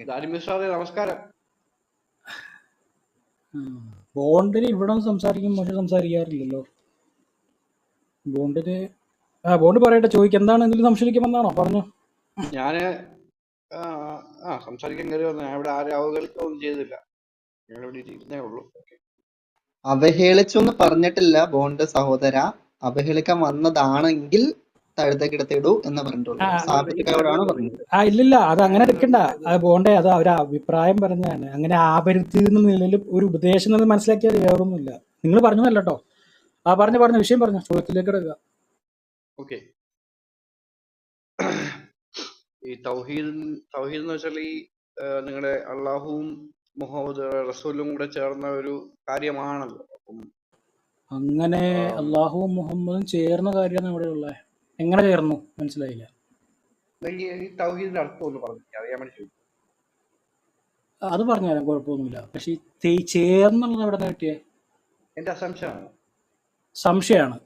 ദാരിമി സാറേ നമസ്കാരം. ബോണ്ടിന് ഇവിടെ സംസാരിക്കും, പക്ഷെ സംസാരിക്കാറില്ലല്ലോ. ബോണ്ടിന് ബോണ്ട് പറയട്ടെ, ചോദിക്കും. എന്താണ് എന്തെങ്കിലും സംശയിക്കുമെന്നാണോ? പറഞ്ഞു. ഞാന് സംസാരിക്കാൻ കയറി വന്നു. ഞാൻ ഇവിടെ ആരും അവഹേളിക്കൊന്നും ചെയ്തില്ല. ഞാൻ ഇവിടെ ഇരുന്നേ ഉള്ളൂ. അവഹേളിച്ചൊന്നും പറഞ്ഞിട്ടില്ല ബോണ്ട് സഹോദര. അവഹേളിക്കാൻ വന്നതാണെങ്കിൽ തഴുതക്കിടത്തിടൂ എന്ന് പറഞ്ഞിട്ടുള്ളൂ. സാബിത്കാരോടാണ് പറഞ്ഞത്. ഇല്ലില്ല, അത് അങ്ങനെ എടുക്കണ്ട. അത് ബോണ്ടേ, അത് അവരെ അഭിപ്രായം പറഞ്ഞതാണ്. അങ്ങനെ ആപരുത്തി എന്ന നിലയിൽ ഒരു ഉപദേശം എന്ന് മനസ്സിലാക്കിയാൽ വേറൊന്നുമില്ല. നിങ്ങൾ പറഞ്ഞതല്ല കേട്ടോ. പറഞ്ഞ വിഷയം പറഞ്ഞു, ചോദ്യത്തിലേക്ക് എടുക്കുക. ഓക്കെ. ഈ തൗഹീദ് എന്ന് വെച്ചാൽ ഈ നിങ്ങളുടെ അള്ളാഹുവും മുഹമ്മദ് റസൂലും കൂടെ ചേർന്ന ഒരു കാര്യമാണല്ലോ. അപ്പം അങ്ങനെ അള്ളാഹുവും മുഹമ്മദും ചേർന്ന കാര്യമാണ് ഇവിടെ ഉള്ളത്. എങ്ങനെ ചേർന്നു മനസ്സിലായില്ല. ഈ തൗഹീദിന്റെ അർത്ഥം ഒന്ന് പറഞ്ഞു അറിയാൻ വേണ്ടി ചോദിച്ചു. അത് പറഞ്ഞുതരാം, കുഴപ്പമൊന്നുമില്ല. പക്ഷെ ഈ ചേർന്നുള്ളത് എവിടെ നിന്ന് കിട്ടിയേ? എന്റെ അസംശനാണ്. സംശയമാണ്.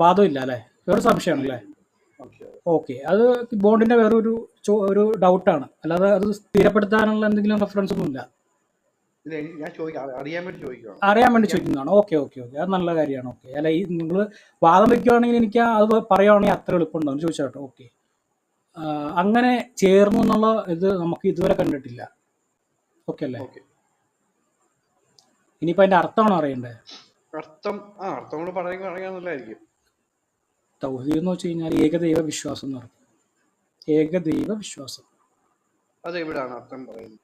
വാദമില്ല അല്ലേ? വേറെ സംശയമാണല്ലേ? ഓക്കെ, അത് ബോണ്ടിന്റെ വേറെ ഒരു ഡൗട്ടാണ്. അല്ലാതെ അത് സ്ഥിരപ്പെടുത്താനുള്ള എന്തെങ്കിലും റെഫറൻസ് ഒന്നുമില്ല. അറിയാൻ വേണ്ടി ചോദിക്കുന്നതാണ്. ഓക്കെ, അത് നല്ല കാര്യമാണ്. ഓക്കെ, അല്ല ഈ നിങ്ങൾ വാദം വയ്ക്കുകയാണെങ്കിൽ എനിക്ക് അത് പറയുകയാണെങ്കിൽ അത്ര എളുപ്പമുണ്ടാവും ചോദിച്ചാട്ടോ. ഓക്കെ, അങ്ങനെ ചേർന്നു എന്നുള്ള ഇത് നമുക്ക് ഇതുവരെ കണ്ടിട്ടില്ല. ഓക്കെ അല്ലേ? ഇനിയിപ്പോ അതിന്റെ അർത്ഥമാണോ അറിയണ്ടേ? അർത്ഥം പറയാൻ തൗഹീദ് എന്ന് വെച്ച് കഴിഞ്ഞാൽ ഏകദൈവ വിശ്വാസം എന്ന് പറയും. ഏകദൈവ വിശ്വാസം അതെവിടാണ് അർത്ഥം പറയുന്നത്?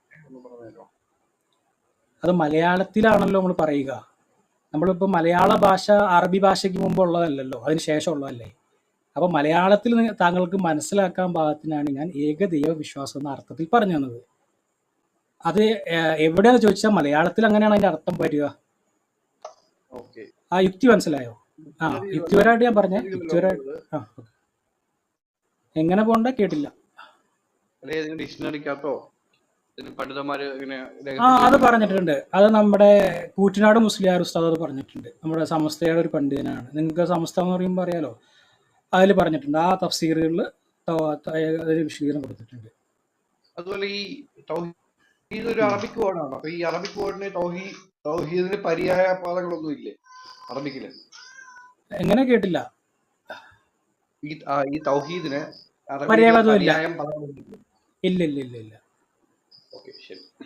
അത് മലയാളത്തിലാണല്ലോ നമ്മൾ പറയുക. നമ്മളിപ്പോൾ മലയാള ഭാഷ അറബി ഭാഷയ്ക്ക് മുമ്പ് ഉള്ളതല്ലല്ലോ, അതിന് ശേഷം ഉള്ളതല്ലേ. അപ്പോൾ മലയാളത്തിൽ താങ്കൾക്ക് മനസ്സിലാക്കാൻ പാകത്തിനാണ് ഞാൻ ഏകദൈവ വിശ്വാസം എന്ന അർത്ഥത്തിൽ പറഞ്ഞു തന്നത്. അത് എവിടെയാണെന്ന് ചോദിച്ചാൽ മലയാളത്തിൽ അങ്ങനെയാണ് അതിന്റെ അർത്ഥം വരിക. ആ യുക്തി മനസ്സിലായോ? യുക്തിപരമായിട്ട് ഞാൻ പറഞ്ഞേ. എങ്ങനെ പോണ്ട കേട്ടില്ല. അത് പറഞ്ഞിട്ടുണ്ട്. അത് നമ്മുടെ കൂറ്റനാട് മുസ്ലിയാർ ഉസ്താദ് അത് പറഞ്ഞിട്ടുണ്ട്. നമ്മുടെ സമസ്തയുടെ ഒരു പണ്ഡിതനാണ്. നിങ്ങൾക്ക് സമസ്ത എന്ന് പറയുമ്പോൾ അറിയാലോ. അതിൽ പറഞ്ഞിട്ടുണ്ട്. ആ തഫ്സീറുകളിൽ വിശദീകരണം കൊടുത്തിട്ടുണ്ട്. അതുപോലെ ഈ ഇതൊരു അറബിക് വേർഡാണ്. അപ്പൊ ഈ അറബിക് വേർഡിന് തൗഹീദിന് പര്യായ പദങ്ങളൊന്നും ഇല്ലേ അറബിക്കില്? എങ്ങനെ കേട്ടില്ല? ഈ തൗഹീദിന് ഇല്ല.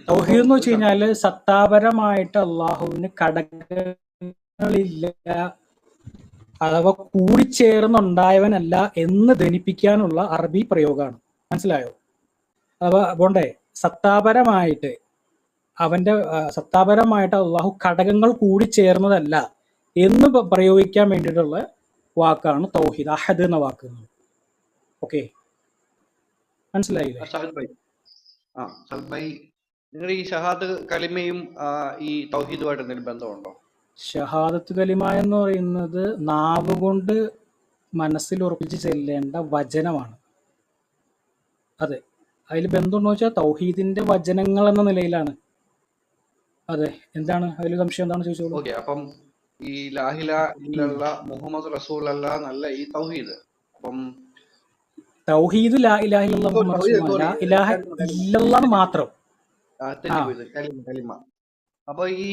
തൗഹീദ് എന്ന് വെച്ച് കഴിഞ്ഞാല് സത്താപരമായിട്ട് അള്ളാഹുവിന് ഘടകങ്ങളില്ല, അഥവാ കൂടിച്ചേർന്നുണ്ടായവനല്ല എന്ന് ധനിപ്പിക്കാനുള്ള അറബി പ്രയോഗമാണ്. മനസ്സിലായോ? അഥവാ ബോണ്ടേ, സത്താപരമായിട്ട് അള്ളാഹു ഘടകങ്ങൾ കൂടിച്ചേർന്നതല്ല എന്ന് പ്രയോഗിക്കാൻ വേണ്ടിയിട്ടുള്ള വാക്കാണ് തൗഹീദ്. അഹദ് എന്ന വാക്ക്. ഓക്കെ, മനസ്സിലായില്ലേ? നിങ്ങൾ ഈ ഷഹാദത്ത് കലിമയും ഈ തൗഹീദുമായിട്ട് എന്തെങ്കിലും ബന്ധമുണ്ടോ? ഷഹാദത്ത് കലിമ എന്ന് പറയുന്നത് നാവ് കൊണ്ട് മനസ്സിൽ ഉറപ്പിച്ച് ചെല്ലേണ്ട വചനമാണ്. അതെ, അതിൽ ബന്ധമുണ്ടോ വെച്ചാൽ തൗഹീദിന്റെ വചനങ്ങൾ എന്ന നിലയിലാണ്. അതെ, എന്താണ് അതിൽ സംശയം? എന്താണ് ചോദിച്ചോളൂ. അപ്പം ഈ ലാ ഇലാഹ ഇല്ലല്ലാഹ് മുഹമ്മദ് റസൂലുള്ളാഹ് എന്നല്ല ഈ തൗഹീദ്. അപ്പം തൗഹീദ് ലാ ഇലാഹ ഇല്ലല്ലാഹ് മുഹമ്മദ് റസൂലുള്ളാഹ്, ലാ ഇലാഹ ഇല്ലല്ലാഹ് മാത്രം. കലിമ. അപ്പൊ ഈ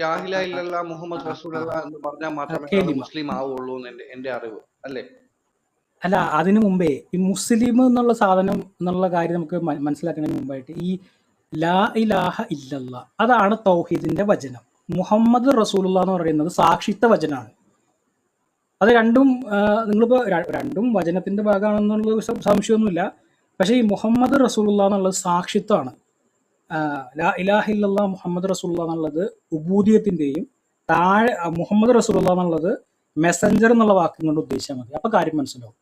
ലാ ഇലാഹ ഇല്ലല്ലാഹ് മുഹമ്മദ് റസൂലുള്ളാഹ് എന്ന് പറഞ്ഞാൽ മാത്രമേ മുസ്ലിം ആവുള്ളൂ എന്ന് എന്റെ അറിവ്, അല്ലേ? അല്ല, അതിനു മുമ്പേ ഈ മുസ്ലിം എന്നുള്ള സാധനം എന്നുള്ള കാര്യം നമുക്ക് മനസ്സിലാക്കുന്നതിന് മുമ്പായിട്ട് ഈ ലാ ഇലാഹ ഇല്ലല്ലാഹ് അതാണ് തൗഹീദിന്റെ വചനം. മുഹമ്മദ് റസൂലുള്ളാഹ് എന്ന് പറയുന്നത് സാക്ഷിത്വ വചനമാണ്. അത് രണ്ടും നിങ്ങളിപ്പോൾ രണ്ടും വചനത്തിന്റെ ഭാഗമാണെന്നുള്ള സംശയമൊന്നുമില്ല. പക്ഷേ ഈ മുഹമ്മദ് റസൂലുള്ളാഹ് എന്നുള്ളത് സാക്ഷിത്വമാണ്. ലാ ഇലാഹ ഇല്ലല്ലാഹ് മുഹമ്മദ് റസൂലുള്ളാഹ് എന്നുള്ളത് ഉബൂദിയത്തിന്റെയും, താഴെ മുഹമ്മദ് റസൂലുള്ളാഹ് എന്നുള്ളത് മെസ്സഞ്ചർ എന്നുള്ള വാക്കും കൊണ്ട് ഉദ്ദേശിച്ചാൽ മതി. അപ്പൊ കാര്യം മനസ്സിലാവും.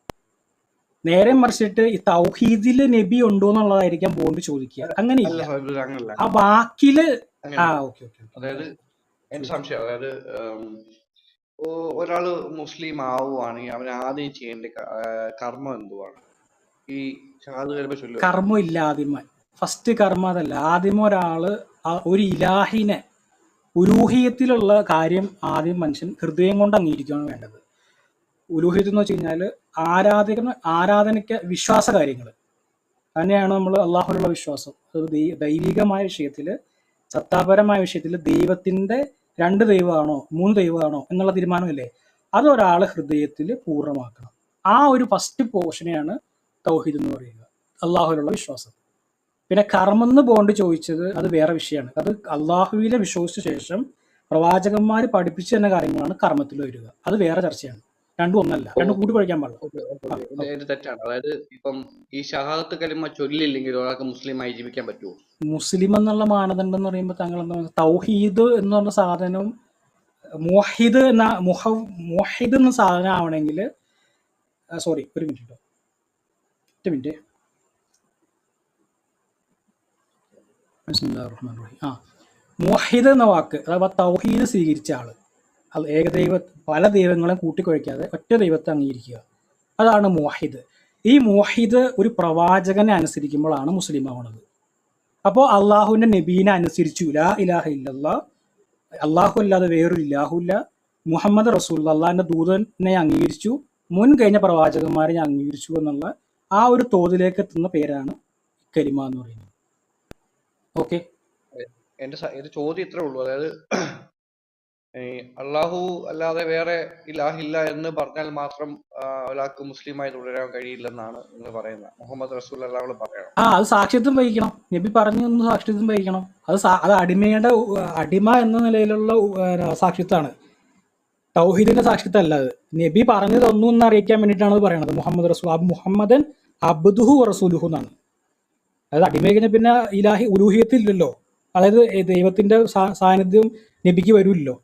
നേരെ മറിച്ചിട്ട് ഈ തൗഹീദില് നബി ഉണ്ടോ എന്നുള്ളതായിരിക്കാം ബോണ്ട് ചോദിക്കുക. അങ്ങനെയില്ല, ആ വാക്കില്. അതായത് എന്റെ സംശയം, അതായത് ഒരാള് മുസ്ലിം ആവുകയാണെങ്കിൽ അവൻ ആദ്യം ചെയ്യേണ്ട കർമ്മം എന്തുവാണ്? ഈ കർമ്മം ഇല്ല ആദ്യമേ. ഫസ്റ്റ് കർമ്മം അതല്ല. ആദ്യം ഒരാള് ഒരു ഇലാഹിനെ, ഉലൂഹിയത്തിലുള്ള കാര്യം ആദ്യം മനുഷ്യൻ ഹൃദയം കൊണ്ട് അംഗീകരിക്കുകയാണ് വേണ്ടത്. ഉലൂഹിയത്ത് എന്ന് വെച്ച് കഴിഞ്ഞാൽ ആരാധനയ്ക്ക് വിശ്വാസ കാര്യങ്ങൾ. തന്നെയാണ് നമ്മൾ അള്ളാഹുവിലുള്ള വിശ്വാസം. അത് ദൈവികമായ വിഷയത്തിൽ, സത്താപരമായ വിഷയത്തിൽ ദൈവത്തിന്റെ 2 ദൈവമാണോ 3 ദൈവമാണോ എന്നുള്ള തീരുമാനമില്ലേ, അതൊരാൾ ഹൃദയത്തിൽ പൂർണ്ണമാക്കണം. ആ ഒരു ഫസ്റ്റ് പോർഷനെയാണ് തൗഹീദ് എന്ന് പറയുക, അള്ളാഹുവിലുള്ള വിശ്വാസം. പിന്നെ കർമ്മന്ന് ബോണ്ട് ചോദിച്ചത് അത് വേറെ വിഷയമാണ്. അത് അള്ളാഹുവിലെ വിശ്വസിച്ച ശേഷം പ്രവാചകന്മാർ പഠിപ്പിച്ചു തന്ന കാര്യങ്ങളാണ് കർമ്മത്തിൽ വരിക. അത് വേറെ ചർച്ചയാണ്. രണ്ടും ഒന്നല്ല, രണ്ടും കൂടി കഴിക്കാൻ പാടില്ല. ഇത് തെറ്റാണ്. അതായത് ഇപ്പം ഈ ഷഹാദത്ത് കലിമ ചൊല്ലില്ലെങ്കിൽ ഒരാൾക്ക് മുസ്ലിമായി ജീവിക്കാൻ പറ്റുമോ? മുസ്ലിം എന്നുള്ള മാനദണ്ഡം എന്ന് പറയുമ്പോൾ താങ്കൾ എന്താ, തൗഹീദ് എന്ന് പറഞ്ഞ സാധനം മുവഹിദ് എന്ന സാധനം ആവണമെങ്കിൽ, സോറി ഒരു മിനിറ്റ്, ഒറ്റ മിനിറ്റ്. മുവഹിദ് എന്ന വാക്ക് അഥവാ തൗഹീദ് സ്വീകരിച്ച ആള്, അത് പല ദൈവങ്ങളെ കൂട്ടിക്കുഴയ്ക്കാതെ ഒറ്റ ദൈവത്തെ അംഗീകരിക്കുക, അതാണ് മുവഹിദ്. ഈ മുവഹിദ് ഒരു പ്രവാചകനെ അനുസരിക്കുമ്പോഴാണ് മുസ്ലിം ആവുന്നത്. അപ്പോൾ അള്ളാഹുവിൻ്റെ നബീനെ അനുസരിച്ചു, ലാ ഇലാഹ ഇല്ലല്ലാ, അള്ളാഹു അല്ലാതെ വേറൊരു ഇലാഹുല്ല, മുഹമ്മദ് റസൂൽ അള്ളാഹിൻ്റെ ദൂതനെ അംഗീകരിച്ചു, മുൻ കഴിഞ്ഞ പ്രവാചകന്മാരെ ഞാൻ അംഗീകരിച്ചു എന്നുള്ള ആ ഒരു തോതിലേക്ക് എത്തുന്ന പേരാണ് കലിമ എന്ന് പറയുന്നത്. ഓക്കെ, എന്റെ ചോദ്യം ഇത്രേ ഉള്ളൂ. അതായത് അള്ളാഹു അല്ലാതെ വേറെ ഇലാഹില്ല എന്ന് പറഞ്ഞാൽ മാത്രം ഒരാൾക്ക് മുസ്ലിമായി തുടരാൻ കഴിയില്ലെന്നാണ് നിങ്ങൾ പറയുന്നത്. മുഹമ്മദ് റസൂൽ അല്ലാഹു പറയണം. അത് സാക്ഷ്യത്വം വഹിക്കണം. നബി പറഞ്ഞു സാക്ഷ്യത്വം വഹിക്കണം. അത് അടിമ എന്ന നിലയിലുള്ള സാക്ഷ്യത്വമാണ്, തൗഹീദിന്റെ സാക്ഷ്യത്വം അല്ല. അത് നബി പറഞ്ഞതൊന്നും എന്ന് അറിയിക്കാൻ വേണ്ടിയിട്ടാണ് അത് പറയണത്. മുഹമ്മദ് റസൂൽ, മുഹമ്മദൻ അബ്ദുഹു റസൂലുഹു എന്നാണ്. അതായത് അടിമ കഴിഞ്ഞാൽ പിന്നെ ഇലാഹി ഉലൂഹിയത്തില്ലല്ലോ, അതായത് ദൈവത്തിന്റെ സാന്നിധ്യം നബിക്ക് വരില്ലല്ലോ.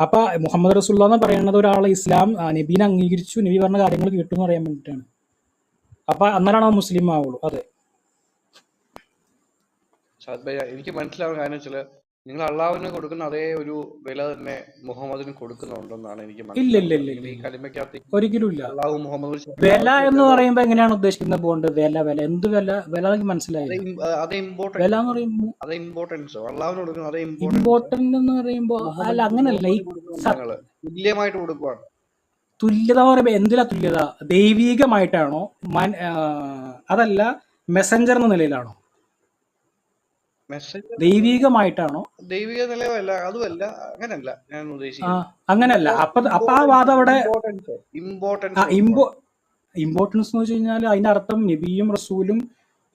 അപ്പൊ മുഹമ്മദ് റസൂൽ എന്ന് പറയുന്നത് ഒരാളെ ഇസ്ലാം നബീനെ അംഗീകരിച്ചു, നബി പറഞ്ഞ കാര്യങ്ങൾ കേട്ടു എന്ന് അറിയാൻ വേണ്ടിയിട്ടാണ്. അപ്പൊ അന്നേരമാണ് മുസ്ലിം ആവുള്ളൂ. അതെ, എനിക്ക് മനസ്സിലാവുന്ന കാര്യം വെച്ചാൽ നിങ്ങൾ അള്ളാഹുവിന് കൊടുക്കുന്ന അതേ ഒരു വില തന്നെ മുഹമ്മദിന് കൊടുക്കുന്നുണ്ടെന്നാണ് എനിക്ക് മനസ്സിലാവുന്നത്. ഒരിക്കലും ഇല്ല. അള്ളാഹു മുഹമ്മദ് വില എന്ന് പറയുമ്പോ എങ്ങനെയാണ് ഉദ്ദേശിക്കുന്നത്? ബോണ്ട് വില എന്ത് വില മനസ്സിലായി? വില എന്ന് പറയുമ്പോ ഇമ്പോർട്ടന്റ് എന്ന് പറയുമ്പോ അല്ല, അങ്ങനല്ല. ഈ തുല്യമായിട്ട് കൊടുക്കുവാണ്. തുല്യത എന്ന് പറയുമ്പോ എന്തിനാ തുല്യത? ദൈവികമായിട്ടാണോ അതല്ല മെസ്സഞ്ചർ എന്ന നിലയിലാണോ? ദൈവികമായിട്ടാണോ? ദൈവിക നിലയല്ല, അതുമല്ല, അങ്ങനല്ല ഞാൻ ഉദ്ദേശിക്കുന്നത്. അങ്ങനല്ല. അപ്പൊ ആ വാദം അവിടെ ഇമ്പോർട്ടൻസ് എന്ന് വെച്ച് കഴിഞ്ഞാൽ അതിന്റെ അർത്ഥം നബിയും റസൂലും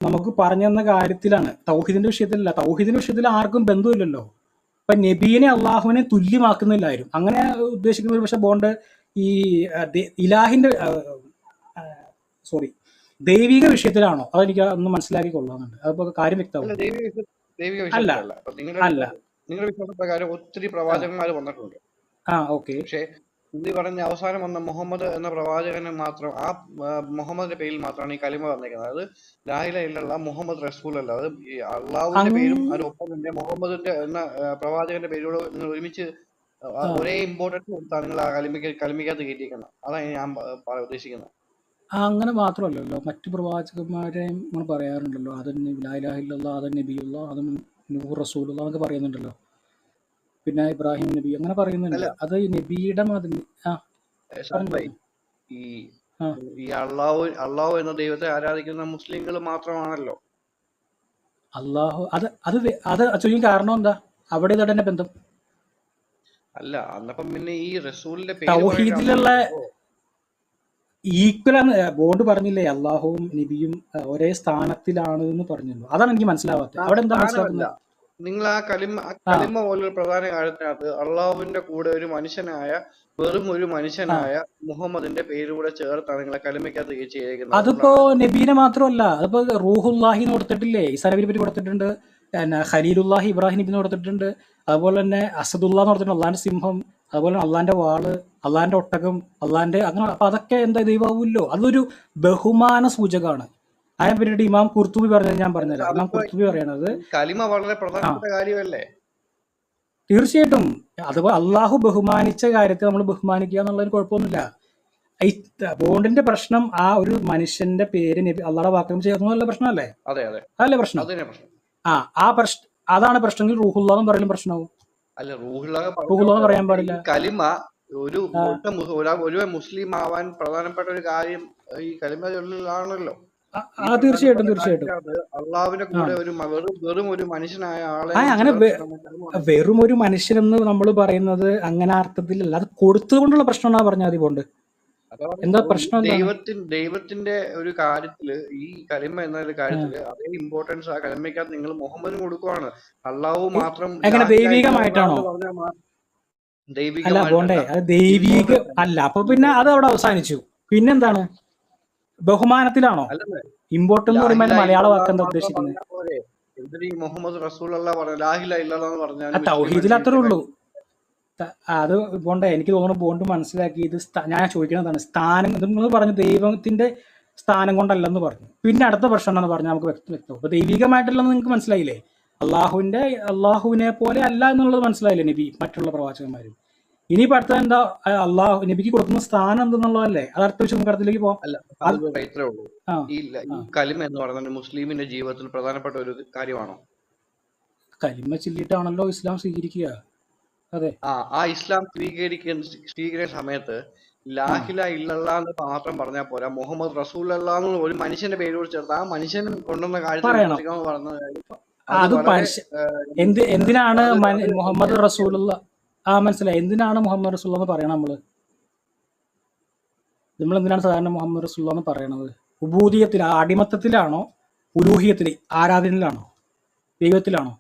നമുക്ക് പറഞ്ഞു തന്ന കാര്യത്തിലാണ്, തൗഹീദിന്റെ വിഷയത്തിലല്ല. തൗഹീദിന്റെ വിഷയത്തിൽ ആർക്കും ബന്ധമില്ലല്ലോ. ഇപ്പൊ നബീനെ അള്ളാഹുവിനെ തുല്യമാക്കുന്നില്ലായിരുന്നു, അങ്ങനെ ഉദ്ദേശിക്കുന്ന ഒരു പക്ഷെ ബോണ്ട് ഈ ഇലാഹിന്റെ ദൈവിക വിഷയത്തിലാണോ? അതെനിക്ക് ഒന്ന് മനസ്സിലാക്കി കൊള്ളാന്നുണ്ട്. അതിപ്പോ കാര്യം വ്യക്തമാവും. നിങ്ങളുടെ വിശ്വാസപ്രകാരം ഒത്തിരി പ്രവാചകന്മാർ വന്നിട്ടുണ്ട്. പക്ഷെ നീ പറഞ്ഞ അവസാനം വന്ന മുഹമ്മദ് എന്ന പ്രവാചകന് മാത്രം, ആ മുഹമ്മദിന്റെ പേരിൽ മാത്രമാണ് ഈ കലിമ വന്നിരിക്കുന്നത്. അത് ലാ ഇലാഹ ഇല്ലല്ലാഹ് മുഹമ്മദ് റസൂൽ അല്ല. അത് അള്ളാഹുവിന്റെ പേരും അതിനൊപ്പം തന്നെ മുഹമ്മദിന്റെ എന്ന പ്രവാചകന്റെ പേരോട് നിങ്ങൾ ഒരുമിച്ച് ഒരേ ഇമ്പോർട്ടൻസ് കൊടുത്താണ് നിങ്ങൾ ആ കലിമയ്ക്കകത്ത് കയറ്റിയിരിക്കുന്നത്. അതാണ് ഞാൻ ഉദ്ദേശിക്കുന്നത്. അങ്ങനെ മാത്രമല്ലല്ലോ, മറ്റു പ്രവാചകന്മാരെയും നമ്മൾ പറയാറുണ്ടല്ലോ. അതന്നെ ലാ ഇലാഹ ഇല്ലല്ലാഹ്, അതന്നെ നബിയുള്ള, അതും നൂഹ് റസൂലുള്ള എന്നൊക്കെ പറയുന്നുണ്ടല്ലോ. പിന്നെ ഇബ്രാഹിം നബി അങ്ങനെ പറയുന്നുണ്ട്. അത് നബിയുടെ ഈ അള്ളാഹു എന്ന ദൈവത്തെ ആരാധിക്കുന്ന മുസ്ലിങ്ങൾ മാത്രമാണല്ലോ. അള്ളാഹു അത് ചോദിക്കാൻ കാരണം എന്താ? അവിടെ ഇതന്നെ ബന്ധം അല്ല. അന്നപ്പം പിന്നെ ഈ റസൂലിന്റെ തൗഹീദിലുള്ള ഈക്വൽ ബോർഡ് പറഞ്ഞില്ലേ, അള്ളാഹുവും നബിയും ഒരേ സ്ഥാനത്തിലാണ് എന്ന് പറഞ്ഞല്ലോ. അതാണ് എനിക്ക് മനസ്സിലാവാത്തത്. അവിടെ എന്താ മനസ്സിലാക്കുന്നത്? നിങ്ങൾ ആ കലിമ പോലൊരു പ്രധാന കാര്യത്തിനകത്ത് അള്ളാഹുവിന്റെ കൂടെ വെറും ഒരു മനുഷ്യനായ മുഹമ്മദിന്റെ പേരുകൂടെ ചേർത്താണ് നിങ്ങളെ കലിമയ്ക്കകത്ത് ചെയ്തിരിക്കുന്നത്. അതിപ്പോ നബീനെ മാത്രമല്ല, അതിപ്പോ റൂഹുല്ലാഹിന്ന് കൊടുത്തിട്ടില്ലേ, ഈസാ നബിനെ പറ്റി കൊടുത്തിട്ടുണ്ട്, ഖലീലുല്ലാഹി ഇബ്രാഹിം നബിനെ കൊടുത്തിട്ടുണ്ട്, അതുപോലെ തന്നെ അസദുല്ലാ എന്ന് കൊടുത്തിട്ടുണ്ട്, അള്ളാന്റെ സിംഹം, അതുപോലെ അള്ളാന്റെ വാള്, അള്ളാന്റെ ഒട്ടകം, അള്ളാന്റെ അങ്ങനെ. അപ്പൊ അതൊക്കെ എന്താ ദൈവമാവുമല്ലോ. അതൊരു ബഹുമാന സൂചകമാണ്. അതിനെ പറ്റിയിട്ട് ഇമാം ഖുർത്തുബി പറഞ്ഞത് ഞാൻ പറഞ്ഞുതരാം. ഇമാം ഖുർത്തുബി പറയണത് കലിമ വളരെ പ്രധാനപ്പെട്ട കാര്യമല്ലേ? തീർച്ചയായിട്ടും. അതുപോലെ അള്ളാഹു ബഹുമാനിച്ച കാര്യത്തെ നമ്മൾ ബഹുമാനിക്കുക എന്നുള്ളതിന് കുഴപ്പമൊന്നുമില്ല. ഈ ബോണ്ടിന്റെ പ്രശ്നം ആ ഒരു മനുഷ്യന്റെ പേര് അള്ളാഹുടെ വാക്കും ചേർന്നുള്ള പ്രശ്നമല്ലേ? അതല്ലേ പ്രശ്നം? ആ പ്രശ്നം അതാണ് പ്രശ്നമെങ്കിൽ റൂഹുല്ലാഹ് എന്ന് പറയുന്ന പ്രശ്നമാവും. അല്ല, റൂഹുല്ലാഹ് പറയാൻ പാടില്ല. കലിമ ഒരു മുസ്ലിം ആവാൻ പ്രധാനപ്പെട്ട ഒരു കാര്യം ഈ കലിമ ചൊല്ലലാണല്ലോ. ഈ തീർച്ചയായിട്ടും പ്രധാനപ്പെട്ട തീർച്ചയായിട്ടും കാര്യത്തിനകത്ത് അള്ളാഹുവിന്റെ ആ കൂടെ ഒരു വെറും ഒരു മനുഷ്യനായ ആളെ ആ കൂടി അങ്ങനെ ചേർത്തിട്ട് നമ്മൾ കലിമ പറഞ്ഞാൽ വെറും ഒരു മനുഷ്യനെന്ന് നമ്മൾ പറയുന്നത് അങ്ങനെ അർത്ഥത്തിലല്ല, അത് കൊടുത്തതുകൊണ്ടുള്ള പ്രശ്നം എന്നാ പറഞ്ഞാൽ മതി പോണ്ട്. അതാ എന്താ പറഞ്ഞത് പ്രശ്നം എന്താണ്? ദൈവത്തിന്റെ ഒരു കാര്യത്തില് ഈ കലിമ എന്ന ഒരു കാര്യത്തില് അതേ ഇമ്പോർട്ടൻസ് ആ കലിമയ്ക്കകത്ത് നിങ്ങൾ മുഹമ്മദിന് കൊടുക്കുവാണ്. അള്ളാഹു മാത്രം എങ്ങനെ ലാ ഇലാഹ ഇല്ലല്ലാഹ് ദൈവികമായിട്ടാണോ? എന്ന് പറഞ്ഞാൽ അല്ല ദൈവികമായിട്ടല്ല, പോണ്ടേ, അത് ദൈവിക ഇമ്പോർട്ടൻസ് അല്ല. അല്ല. അപ്പൊ പിന്നെ അത് അവിടെ അവസാനിച്ചു. പിന്നെന്താണ്? ബഹുമാനത്തിലാണോ? അല്ലെന്ന് ഇമ്പോർട്ടൻ്റ് എന്ന് ലാ പറയുമ്പോൾ അതിന്റെ ഇലാഹ മലയാള ഇല്ലല്ലാഹ് വാക്ക് എന്താ മാത്രം ഉദ്ദേശിക്കുന്നത്? പറഞ്ഞാൽ പോരെ? എന്തിനീ മുഹമ്മദ് റസൂലുള്ള പറഞ്ഞ ലാ ഇലാഹ ഇല്ലല്ലാഹ് എന്ന് ആ പറഞ്ഞാൽ മുസ്ലിം തൗഹീദിൽ അത്രേ ജീവിക്കാൻ ഉള്ളൂ. കഴിയും. അത് പോണ്ടേ, എനിക്ക് തോന്നുന്നു ബോണ്ട് മനസ്സിലാക്കി. ഇത് ഞാൻ ചോദിക്കുന്നതാണ് സ്ഥാനം. ഇത് നിങ്ങൾ പറഞ്ഞു ദൈവത്തിന്റെ സ്ഥാനം കൊണ്ടല്ലെന്ന് പറഞ്ഞു. പിന്നെ അടുത്ത പ്രശ്നം എന്താണെന്ന് പറഞ്ഞാൽ നമുക്ക് വ്യക്തം. അപ്പൊ ദൈവികമായിട്ടുള്ളത് നിങ്ങൾക്ക് മനസ്സിലായില്ലേ? അള്ളാഹുവിനെ പോലെ അല്ല എന്നുള്ളത് മനസ്സിലായില്ലേ നബി മറ്റുള്ള പ്രവാചകന്മാരും. ഇനിയിപ്പോ അടുത്ത എന്താ? അള്ളാഹു നബിക്ക് കൊടുക്കുന്ന സ്ഥാനം എന്തെന്നുള്ളതല്ലേ? അത് അടുത്ത വെച്ച് നമുക്ക് അടുത്തേക്ക് പോവാം. അല്ല അത് അത് ഇത്രേ ഉള്ളൂ. ആ ഈ ആ കലിമ എന്ന് പറയുന്നത് മുസ്ലിമിന്റെ ജീവിതത്തിൽ പ്രധാനപ്പെട്ട ഒരു കാര്യമാണോ? കലിമ ചൊല്ലിയിട്ടാണല്ലോ ഇസ്ലാം സ്വീകരിക്കുക. അതെ. ആ ഇസ്ലാം സ്വീകരിക്കുന്ന സമയത്ത് ആ ലാഹില ഇല്ലല്ലാ എന്ന് മാത്രം പറഞ്ഞാൽ പോരാ, മുഹമ്മദ് റസൂലല്ലാ എന്ന് ഒരു മനുഷ്യന്റെ പേര് കൂടി ചേർത്ത് ആ മനുഷ്യൻ കൊണ്ടുവന്ന കാര്യത്തിൽ പറയണം. വിശ്വസിക്കാമെന്ന് പറഞ്ഞ കാര്യം അത് അത് വളരെ എന്തിനാണ് അത് മുഹമ്മദ് എന്തിനാണ് റസൂലുള്ള മനസ്സിലായി. എന്തിനാണ് മുഹമ്മദ് റസൂലുള്ള എന്ന് പറയണം? നമ്മൾ എന്തിനാണ് സാധാരണ മുഹമ്മദ് റസൂലുള്ള എന്ന് പറയണത്? ഉബൂദിയത്തിൽ, അടിമത്തത്തിലാണോ? ഉലൂഹിയത്തിൽ, ആരാധനയിലാണോ? ദൈവത്തിലാണോ?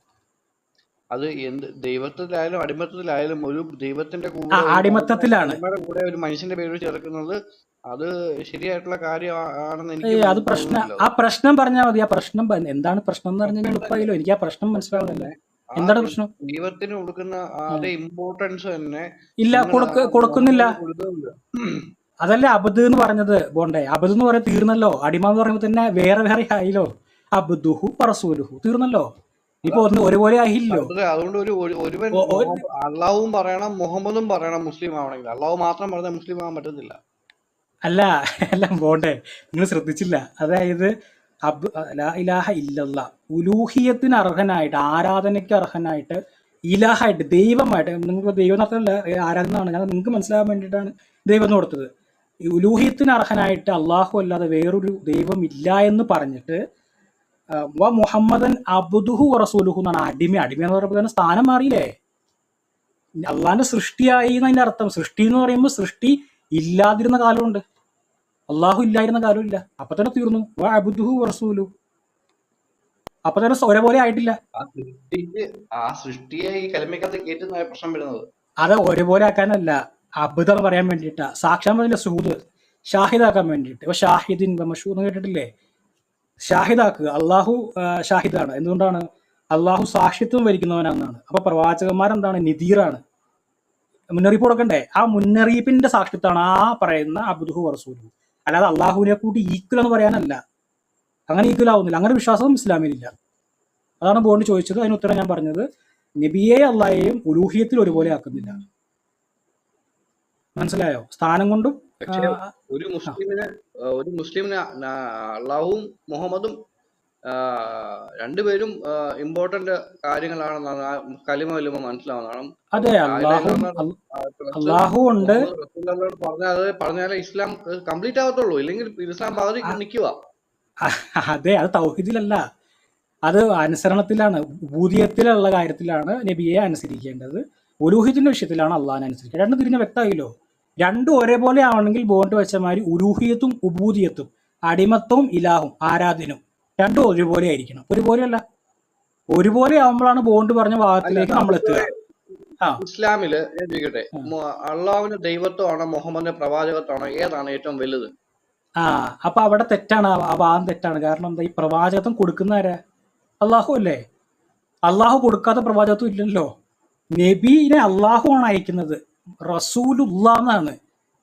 അത് ദൈവത്തിലായാലും അടിമത്തത്തിലായാലും ഒരു ദൈവത്തിന്റെ കൂടെ ഒരു അടിമത്തത്തിലാണ്. കലിമയുടെ കൂടെ ഒരു മനുഷ്യന്റെ പേര് ചേർക്കുന്നത് അത് ശരിയായിട്ടുള്ള കാര്യമാണെന്ന് എനിക്ക് അത് പ്രശ്നം. തോന്നുന്നില്ല. ആ പ്രശ്നം പറഞ്ഞാൽ മതി. ആ പ്രശ്നം എന്താണ് പ്രശ്നം എന്ന് പറഞ്ഞു കഴിഞ്ഞാൽ എളുപ്പമായല്ലോ. എനിക്ക് ആ പ്രശ്നം മനസ്സിലാവുന്നില്ല. എന്താണ് പ്രശ്നം? ദൈവത്തിന് കൊടുക്കുന്ന അതേ ഇമ്പോർട്ടൻസ് തന്നെ ഇല്ല, കൊടുക്കുന്നില്ല. അതല്ലേ അബദ് എന്ന് പറഞ്ഞത് ബോണ്ടേ. അബദ് എന്ന് പറയാൻ തീർന്നല്ലോ. അടിമ എന്ന് പറയുമ്പോൾ തന്നെ വേറെ വേറെ ആയില്ലോ. അബ്ദുഹു റസൂലുഹു തീർന്നല്ലോ. ഇപ്പൊ ഒരുപോലെ ആയില്ലോ. അതുകൊണ്ട് ഒരുവൻ അള്ളാഹുവും പറയണം മുഹമ്മദും പറയണം മുസ്ലിം ആവണമെങ്കിൽ. അള്ളാഹു മാത്രം പറഞ്ഞാൽ മുസ്ലിം ആവാൻ പറ്റത്തില്ല. അല്ല ബോണ്ടേ, നിങ്ങൾ ശ്രദ്ധിച്ചില്ല. അതായത് ലാ ഇലാഹ ഇല്ലല്ലാ ഉലൂഹിയത്തിന് അർഹനായിട്ട്, ആരാധനയ്ക്ക് അർഹനായിട്ട്, ഇലാഹായിട്ട്, ദൈവമായിട്ട്. നിങ്ങൾക്ക് ദൈവം നടത്തല്ല ആരാധനയാണ്, ഞാൻ നിങ്ങൾക്ക് മനസ്സിലാകാൻ വേണ്ടിയിട്ടാണ് ദൈവം എന്ന് കൊടുത്തത്. ഉലൂഹിയത്തിന് അർഹനായിട്ട് അള്ളാഹു അല്ലാതെ വേറൊരു ദൈവം ഇല്ല എന്ന് പറഞ്ഞിട്ട് മുഹമ്മദൻ അബ്ദുഹു റസൂലുഹു എന്നാണ്. അടിമ എന്ന് പറയുമ്പോൾ തന്നെ സ്ഥാനം മാറിയില്ലേ? അള്ളാഹിന്റെ സൃഷ്ടിയായി എന്നതിന്റെ അർത്ഥം. സൃഷ്ടി എന്ന് പറയുമ്പോൾ സൃഷ്ടി ഇല്ലാതിരുന്ന കാലമുണ്ട്, അള്ളാഹു ഇല്ലായിരുന്ന കാലമില്ല. അപ്പൊ തന്നെ തീർന്നു. അബ്ദുഹു റസൂലു. അപ്പൊ തന്നെ ഒരേപോലെ ആയിട്ടില്ല. ആ സൃഷ്ടിയെ ഈ കലിമയ്ക്കകത്ത് കയറ്റുന്ന പ്രശ്നം വരുന്നത് അത് ഒരേപോലെ ആക്കാനല്ല, അബ്ദ് എന്ന് പറയാൻ വേണ്ടിയിട്ടാ. സാക്ഷ്യം പറഞ്ഞില്ല, സുഹൂദ് ഷാഹിദാക്കാൻ വേണ്ടിയിട്ട്. ഇപ്പൊ ഷാഹിദിൻ മഷൂ എന്ന് കേട്ടിട്ടില്ലേ? ഷാഹിദാക്കുക. അള്ളാഹു ഷാഹിദാണ്. എന്തുകൊണ്ടാണ്? അള്ളാഹു സാക്ഷിത്വം വരിക്കുന്നവനാണെന്നാണ്. അപ്പൊ പ്രവാചകന്മാരെന്താണ്? നിദീറാണ്, മുന്നറിയിപ്പ് കൊടുക്കണ്ടേ? ആ മുന്നറിയിപ്പിന്റെ സാക്ഷ്യത്താണ് ആ പറയുന്ന അബ്ദുഹു റസൂലുഹു. അല്ലാതെ അള്ളാഹുവിനെ കൂട്ടി ഈക്വൽ എന്ന് പറയാനല്ല. അങ്ങനെ ഈക്വൽ ആവുന്നില്ല. അങ്ങനെ വിശ്വാസം ഇസ്ലാമിലില്ല. അതാണ് ബോണ്ട് ചോദിച്ചത്. അതിന് ഉത്തരം ഞാൻ പറഞ്ഞത്, നബിയെ അള്ളാഹയെയും ഉലൂഹിയത്തിൽ ഒരുപോലെ ആക്കുന്നില്ല. മനസ്സിലായോ? സ്ഥാനം കൊണ്ടും. ഒരു മുസ്ലിമിന് അള്ളാഹുവും മുഹമ്മദും രണ്ടുപേരും ഇമ്പോർട്ടന്റ് കാര്യങ്ങളാണെന്നാണ് കലിമ വല്ലുമ്പോ മനസ്സിലാവുന്നതാണ്. അതെ, അള്ളാഹു ഉണ്ട് പറഞ്ഞാലേ ഇസ്ലാം കംപ്ലീറ്റ് ആവത്തുള്ളൂ. ഇല്ലെങ്കിൽ ഇസ്ലാം പകുതി നിൽക്കുക. അതെ, അത് തൗഹീദിലല്ല, അത് അനുസരണത്തിലാണ്, ഉബൂദിയത്തിലുള്ള കാര്യത്തിലാണ് നബിയെ അനുസരിക്കേണ്ടത്. ഉലൂഹിയത്തിന്റെ വിഷയത്തിലാണ് അള്ളാഹിനെ അനുസരിക്കുക. രണ്ടും തിരിഞ്ഞ വ്യക്തമായില്ലോ. രണ്ടും ഒരേപോലെ ആവണമെങ്കിൽ ബോണ്ട് വെച്ച മാതിരി ഉലൂഹിയത്തും ഉബൂദിയത്തും, അടിമത്തവും ഇലാഹും ആരാധനയും രണ്ടും ഒരുപോലെ ആയിരിക്കണം. ഒരുപോലെയല്ല. ഒരുപോലെ ആവുമ്പോഴാണ് ബോണ്ട് പറഞ്ഞ ഭാഗത്തിലേക്ക് നമ്മൾ എത്തുക. ഇസ്ലാമില് ഞാൻ ചോദിക്കട്ടെ, അള്ളാഹുവിന്റെ ദൈവത്വമാണോ മുഹമ്മദിന്റെ പ്രവാചകത്വമാണോ, ഏതാണ് ഏറ്റവും വലുത്? അപ്പൊ അവിടെ തെറ്റാണ്. ആ ഭാഗം തെറ്റാണ്. കാരണം എന്താ? ഈ പ്രവാചകത്വം കൊടുക്കുന്ന ആരാ? അള്ളാഹു അല്ലേ? അള്ളാഹു കൊടുക്കാത്ത പ്രവാചകത്വം ഇല്ലല്ലോ. നബീനെ അള്ളാഹു ആണ് അയക്കുന്നത്. റസൂലുള്ള എന്നാണ്,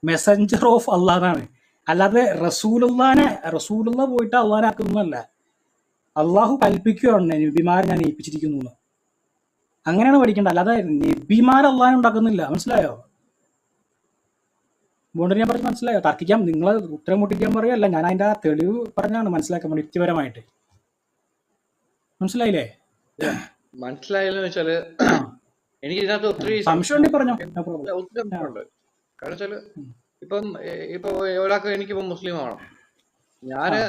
മെസഞ്ചർ ഓഫ് അള്ളാഹ് എന്നാണ്. അല്ലാതെ റസൂലുള്ള പോയിട്ട് അള്ളാഹിനെ ആക്കുന്നതല്ല. അള്ളാഹു കൽപ്പിക്കുകയാണ്, നബിമാരെ ഞാൻ ഏൽപ്പിച്ചിരിക്കുന്നു. അങ്ങനെയാണ് പഠിക്കേണ്ടത്. അല്ലാതെ നബിമാർ അള്ളാഹിനെ ഉണ്ടാക്കുന്നില്ല. മനസ്സിലായോ? ബോണ്ടിന് ഞാൻ പറഞ്ഞ് മനസ്സിലായോ? തർക്കിക്കാം, നിങ്ങൾ ഉത്തരം മുട്ടിക്കാൻ പറയുകയല്ല, ഞാൻ അതിന്റെ ആ തെളിവ് പറഞ്ഞാണ് മനസ്സിലാക്കാൻ വേണ്ടി യുക്തിപരമായിട്ട്. മനസ്സിലായില്ലേ? മനസ്സിലായില്ലെന്ന് വെച്ചാല് എനിക്ക് ഇതിനകത്ത് ഒത്തിരി സംശയം പറഞ്ഞോ. ഒത്തിരി സംശയമുണ്ട്. കാരണം വെച്ചാല് ഇപ്പൊ ഒരാൾക്ക് എനിക്കിപ്പോ മുസ്ലിം ആവണം. ഞാന്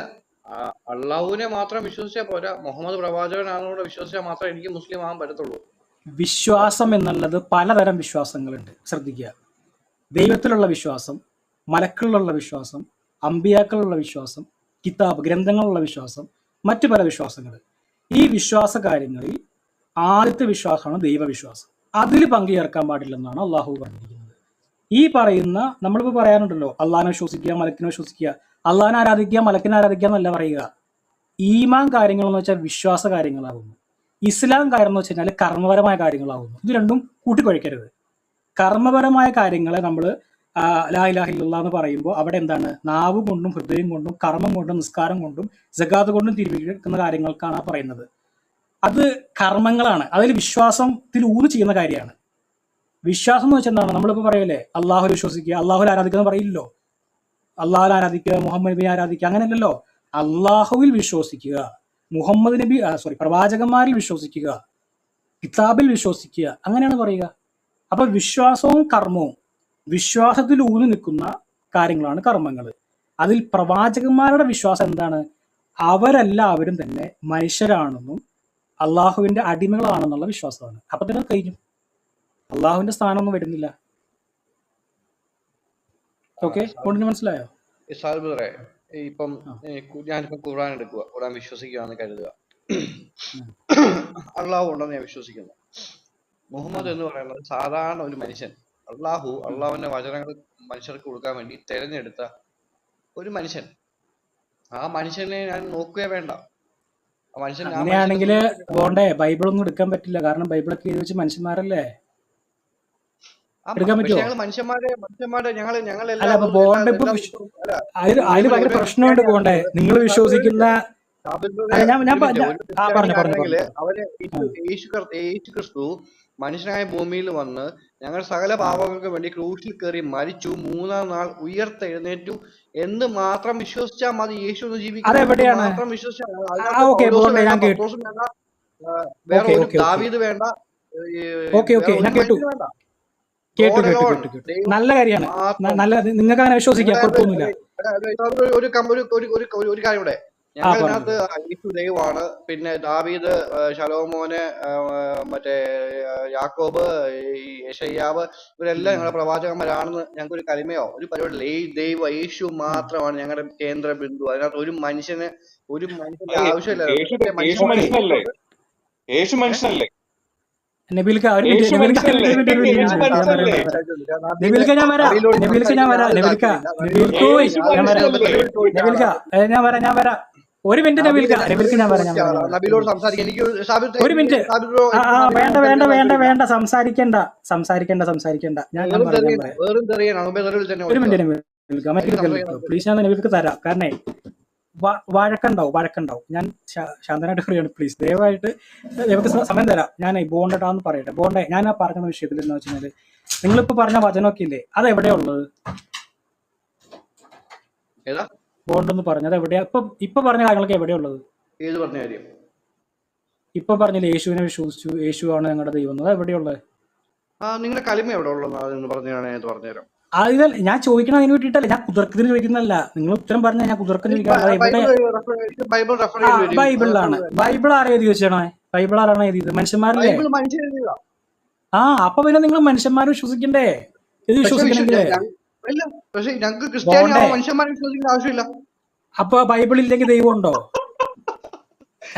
അള്ളാഹുവിനെ മാത്രം വിശ്വസിച്ചാൽ പോരാ, മുഹമ്മദ് പ്രവാചകനാണെന്നൂടെ വിശ്വസിച്ചാൽ മാത്രമേ എനിക്ക് മുസ്ലിം ആവാൻ പറ്റത്തുള്ളൂ. വിശ്വാസം എന്നുള്ളത് പലതരം വിശ്വാസങ്ങളുണ്ട്, ശ്രദ്ധിക്കുക. ദൈവത്തിലുള്ള വിശ്വാസം, മലക്കുകളിലുള്ള വിശ്വാസം, അമ്പിയാക്കളുള്ള വിശ്വാസം, കിതാബ് ഗ്രന്ഥങ്ങളുള്ള വിശ്വാസം, മറ്റു പല വിശ്വാസങ്ങൾ. ഈ വിശ്വാസ കാര്യങ്ങളിൽ ആദ്യത്തെ വിശ്വാസമാണ് ദൈവവിശ്വാസം. അതിൽ പങ്കുചേർക്കാൻ പാടില്ലെന്നാണ് അള്ളാഹു പറഞ്ഞിരിക്കുന്നത്. ഈ പറയുന്ന നമ്മളിപ്പോൾ പറയാറുണ്ടല്ലോ, അള്ളാഹിനെ വിശ്വസിക്കുക, മലക്കിനെ വിശ്വസിക്കുക. അള്ളാഹിനെ ആരാധിക്കുക, മലക്കിനെ ആരാധിക്കുക എന്നല്ല പറയുക. ഈമാൻ കാര്യങ്ങളെന്ന് വെച്ചാൽ വിശ്വാസ കാര്യങ്ങളാകുന്നു. ഇസ്ലാം കാര്യം എന്ന് വെച്ച് കഴിഞ്ഞാൽ കർമ്മപരമായ കാര്യങ്ങളാകുന്നു. ഇത് രണ്ടും കൂട്ടിക്കുഴയ്ക്കരുത്. കർമ്മപരമായ കാര്യങ്ങളെ നമ്മൾ ലാ ഇലാഹ ഇല്ലല്ലാഹ് എന്ന് പറയുമ്പോൾ അവിടെ എന്താണ്, നാവ് കൊണ്ടും ഹൃദയം കൊണ്ടും കർമ്മം കൊണ്ടും നിസ്കാരം കൊണ്ടും സകാത്ത് കൊണ്ടും തിരിക്കുന്ന കാര്യങ്ങൾക്കാണ് പറയുന്നത്. അത് കർമ്മങ്ങളാണ്. അതിൽ വിശ്വാസത്തിൽ ഊന്ന് ചെയ്യുന്ന കാര്യമാണ്. വിശ്വാസം എന്ന് വെച്ചാൽ എന്താണ്, നമ്മളിപ്പോൾ പറയല്ലേ അള്ളാഹു വിശ്വസിക്കുക, അള്ളാഹുൽ ആരാധിക്കുക എന്ന് പറയില്ലല്ലോ. അള്ളാഹുൽ ആരാധിക്കുക, മുഹമ്മദ് നബി ആരാധിക്കുക, അങ്ങനെയല്ലല്ലോ. അള്ളാഹുവിൽ വിശ്വസിക്കുക, മുഹമ്മദ് നബി പ്രവാചകന്മാരിൽ വിശ്വസിക്കുക, കിതാബിൽ വിശ്വസിക്കുക, അങ്ങനെയാണ് പറയുക. അപ്പൊ വിശ്വാസവും കർമ്മവും വിശ്വാസത്തിൽ ഊന്നി നിൽക്കുന്ന കാര്യങ്ങളാണ് കർമ്മങ്ങൾ. അതിൽ പ്രവാചകന്മാരുടെ വിശ്വാസം എന്താണ്, അവരെല്ലാവരും തന്നെ മനുഷ്യരാണെന്നും അള്ളാഹുവിന്റെ അടിമകളാണെന്നുള്ള വിശ്വാസമാണ്. അപ്പൊ തന്നെ കഴിഞ്ഞു, അള്ളാഹുവിന്റെ സ്ഥാനമൊന്നും വരുന്നില്ല. ഓക്കെ, കൊണ്ടിന് മനസ്സിലായോ? ഇപ്പം ഞാനിപ്പം ഖുർആൻ എടുക്കുക, ഖുർആൻ വിശ്വസിക്കുകയാണെന്ന് കരുതുക. അള്ളാഹു ഉണ്ടെന്ന് ഞാൻ വിശ്വസിക്കുന്നു. മുഹമ്മദ് എന്ന് പറയുന്നത് സാധാരണ ഒരു മനുഷ്യൻ, അള്ളാഹുവിന്റെ വചനങ്ങൾ മനുഷ്യർക്ക് കൊടുക്കാൻ വേണ്ടി തെരഞ്ഞെടുത്ത ഒരു മനുഷ്യൻ. ആ മനുഷ്യനെ ഞാൻ നോക്കുകയേ വേണ്ട. അങ്ങനെയാണെങ്കിൽ ബോണ്ടേ ബൈബിളൊന്നും എടുക്കാൻ പറ്റില്ല, കാരണം ബൈബിളൊക്കെ എഴുതി വെച്ച് മനുഷ്യന്മാരല്ലേ, എടുക്കാൻ പറ്റുമോ? അല്ല, അപ്പൊ ബോണ്ട ഇപ്പൊ അതിന് ഭയങ്കര പ്രശ്നമുണ്ട് ബോണ്ടേ. നിങ്ങൾ വിശ്വസിക്കുന്ന യേശു ക്രിസ്തു മനുഷ്യനായ ഭൂമിയിൽ വന്ന് ഞങ്ങൾ സകല പാപങ്ങൾക്ക് വേണ്ടി ക്രൂശിൽ കയറി മരിച്ചു, മൂന്നാം നാൾ ഉയർത്തെഴുന്നേറ്റു എന്ന് മാത്രം വിശ്വസിച്ചാൽ മതി. യേശു ഒന്ന് ജീവിക്കാൻ മാത്രം വിശ്വസിച്ചാൽ വേറെ ഒരു ദാവീദ് വേണ്ട, വേണ്ട. നല്ല കാര്യമാണ്, നല്ല, നിങ്ങൾക്ക് അങ്ങനെ വിശ്വസിക്കാം, കുഴപ്പമൊന്നുമില്ല. ഒരു കാര്യം ഇവിടെ, ഞങ്ങളിനകത്ത് യേശു ദൈവമാണ്, പിന്നെ ദാവീദ്, ശലോമോന്, മറ്റേ യാക്കോബ്, യെശയ്യാവ്, ഇവരെല്ലാം ഞങ്ങളുടെ പ്രവാചകന്മാരാണെന്ന് ഞങ്ങൾക്ക് ഒരു കലിമയോ ഒരു പരിപാടിയില്ല. ഈ ദൈവ യേശു മാത്രമാണ് ഞങ്ങളുടെ കേന്ദ്ര ബിന്ദു. അതിനകത്ത് ഒരു മനുഷ്യന്റെ ആവശ്യമില്ല. യേശു മനുഷ്യനല്ലേ? നബീൽക്ക ഞാൻ വരാം. ഒരു മിനിറ്റ് നബീൽക്ക, ഞാൻ വരാം. ഒരു മിനിറ്റ്. വേണ്ട, സംസാരിക്കണ്ട. ഞാൻ ഒരു മിനിറ്റ് നബീൽക്ക, പ്ലീസ്. ഞാൻ നബീൽക്ക് തരാം, കാരണം വഴക്കുണ്ടാവും. ഞാൻ ശാന്തനായിട്ട് പറയാണ്, പ്ലീസ് ദയവായിട്ട് നമുക്ക് സമയം തരാം. ഞാൻ ബോണ്ടട്ടാന്ന് പറയട്ടെ. ബോണ്ടെ, ഞാൻ ആ പറഞ്ഞ വിഷയത്തിൽ എന്ന് വെച്ചാൽ നിങ്ങളിപ്പോ പറഞ്ഞ വചനമൊക്കെ ഇല്ലേ, അത് എവിടെയാ ഉള്ളത്? ബോണ്ടെന്ന് പറഞ്ഞത് എവിടെയാ? ഇപ്പൊ പറഞ്ഞ കാര്യങ്ങളൊക്കെ എവിടെയാ ഉള്ളത്? ഏത് പറഞ്ഞ കാര്യം? ഇപ്പൊ പറഞ്ഞില്ലേ യേശുവിനെ വിശ്വസിച്ചു, യേശു ആണ് ഞങ്ങളുടെ ദൈവം, അത് എവിടെയുള്ളത്? നിങ്ങളുടെ കലിമ എവിടെ ഉള്ളത് പറഞ്ഞുതരാം. ഞാൻ ചോദിക്കണം അതിന് വേണ്ടിയിട്ടല്ല, ഞാൻ കുതിർക്കത്തിന് ചോദിക്കുന്നതല്ല. നിങ്ങൾ ഉത്തരം പറഞ്ഞാൽ ഞാൻ കുതിർക്കത്തിന് ചോദിക്കാറില്ല. ബൈബിളിലാണ്. ബൈബിൾ ആരാ എഴുതി വെച്ചാണോ? ബൈബിൾ ആരാണ് എഴുതിയത്? മനുഷ്യന്മാരല്ലേ? അപ്പൊ പിന്നെ നിങ്ങൾ മനുഷ്യന്മാരെ വിശ്വസിക്കണ്ടേ? ഇത് വിശ്വസിക്കണമെങ്കിലേ അപ്പൊ ബൈബിൾ ഇല്ലെങ്കിൽ ദൈവം ഉണ്ടോ?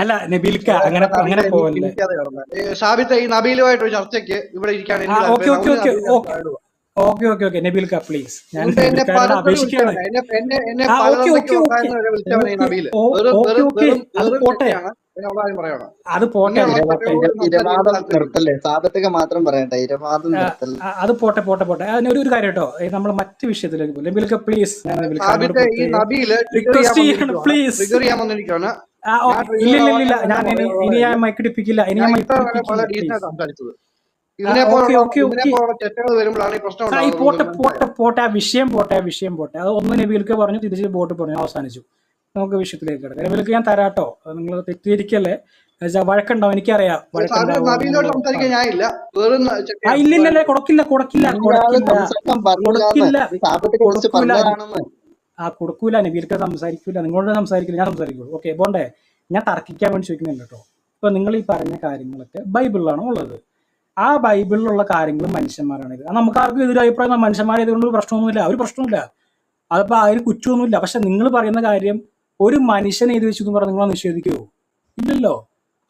അല്ല നബീൽക്ക, അങ്ങനെ പോവല്ലേ. നബീലുമായിട്ട് ചർച്ചയ്ക്ക് ഇവിടെ ഓക്കെ നബീൽക്ക പ്ലീസ്, ഞാൻ അത് പോട്ടെ. അതിനൊരു കാര്യം കേട്ടോ, നമ്മൾ മറ്റു വിഷയത്തിലേക്ക് പോകും. നബീൽക്ക പ്ലീസ്, ഇല്ല, ഞാൻ ഇനി ഞാൻ മൈക്കിടിപ്പിക്കില്ല. പോട്ടെ, ആ വിഷയം പോട്ടെ. അത് ഒന്ന് നബീൽക്ക് പറഞ്ഞു, തിരിച്ച് ബോട്ട് പറഞ്ഞു, അവസാനിച്ചു. നമുക്ക് വിഷയത്തിലേക്ക് കിടക്കാം. നബീൽക്ക് ഞാൻ തരാട്ടോ, നിങ്ങൾ തെറ്റിയിരിക്കല്ലേ. വഴക്കുണ്ടാവും, എനിക്കറിയാം. ഇല്ല, കൊടുക്കില്ല. കൊടുക്കൂല, നബിയിൽക്ക് സംസാരിക്കൂല, നിങ്ങളോട് സംസാരിക്കില്ല, ഞാൻ സംസാരിക്കുള്ളൂ. ഓക്കെ പോണ്ടേ, ഞാൻ തർക്കിക്കാൻ വേണ്ടി ചോദിക്കുന്നുണ്ട് കേട്ടോ. ഇപ്പൊ നിങ്ങൾ ഈ പറഞ്ഞ കാര്യങ്ങളൊക്കെ ബൈബിളിലാണ് ഉള്ളത്. ആ ബൈബിളിലുള്ള കാര്യങ്ങൾ മനുഷ്യന്മാരാണിത്. നമുക്ക് ആർക്കും എതിരഭിപ്രായം മനുഷ്യന്മാരായതുകൊണ്ട് പ്രശ്നമൊന്നുമില്ല, ഒരു പ്രശ്നമില്ല, അതിപ്പോ അതിന് കുറ്റമൊന്നുമില്ല. പക്ഷെ നിങ്ങൾ പറയുന്ന കാര്യം ഒരു മനുഷ്യനെ എഴുതി വെച്ചു എന്ന് പറഞ്ഞാൽ നിങ്ങൾ നിഷേധിക്കുമോ? ഇല്ലല്ലോ.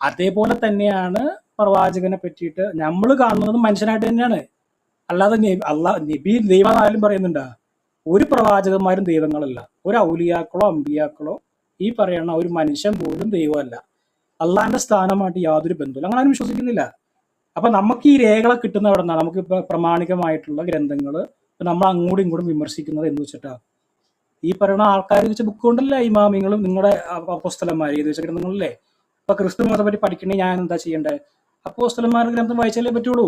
അതേപോലെ തന്നെയാണ് പ്രവാചകനെ പറ്റിയിട്ട് നമ്മൾ കാണുന്നത് മനുഷ്യനായിട്ട് തന്നെയാണ്. അല്ലാതെ നബി ദൈവമായാലും പറയുന്നുണ്ടാ? ഒരു പ്രവാചകന്മാരും ദൈവങ്ങളല്ല, ഒരു ഔലിയാക്കളോ അമ്പിയാക്കളോ ഈ പറയുന്ന ഒരു മനുഷ്യൻ പോലും ദൈവമല്ല. അള്ളാന്റെ സ്ഥാനമായിട്ട് യാതൊരു ബന്ധമില്ല, അങ്ങനെ ആരും വിശ്വസിക്കുന്നില്ല. അപ്പൊ നമുക്ക് ഈ രേഖകളെ കിട്ടുന്ന എവിടെ നിന്നാണ്? നമുക്ക് ഇപ്പൊ പ്രമാണികമായിട്ടുള്ള ഗ്രന്ഥങ്ങൾ നമ്മൾ അങ്ങോട്ടും ഇങ്ങോട്ടും വിമർശിക്കുന്നത് എന്ന് വെച്ചിട്ടാ? ഈ പറയുന്ന ആൾക്കാർ വെച്ച ബുക്ക് കൊണ്ടല്ലേ ഇമാമിങ്ങളും നിങ്ങളുടെ അപ്പോസ്തലന്മാർ എഴുതി വെച്ച ഗ്രന്ഥങ്ങളല്ലേ? ഇപ്പൊ ക്രിസ്തു മതത്തെ പറ്റി പഠിക്കണേ ഞാൻ എന്താ ചെയ്യണ്ടേ? അപ്പോസ്തലന്മാരുടെ ഗ്രന്ഥം വായിച്ചാലേ പറ്റുള്ളൂ.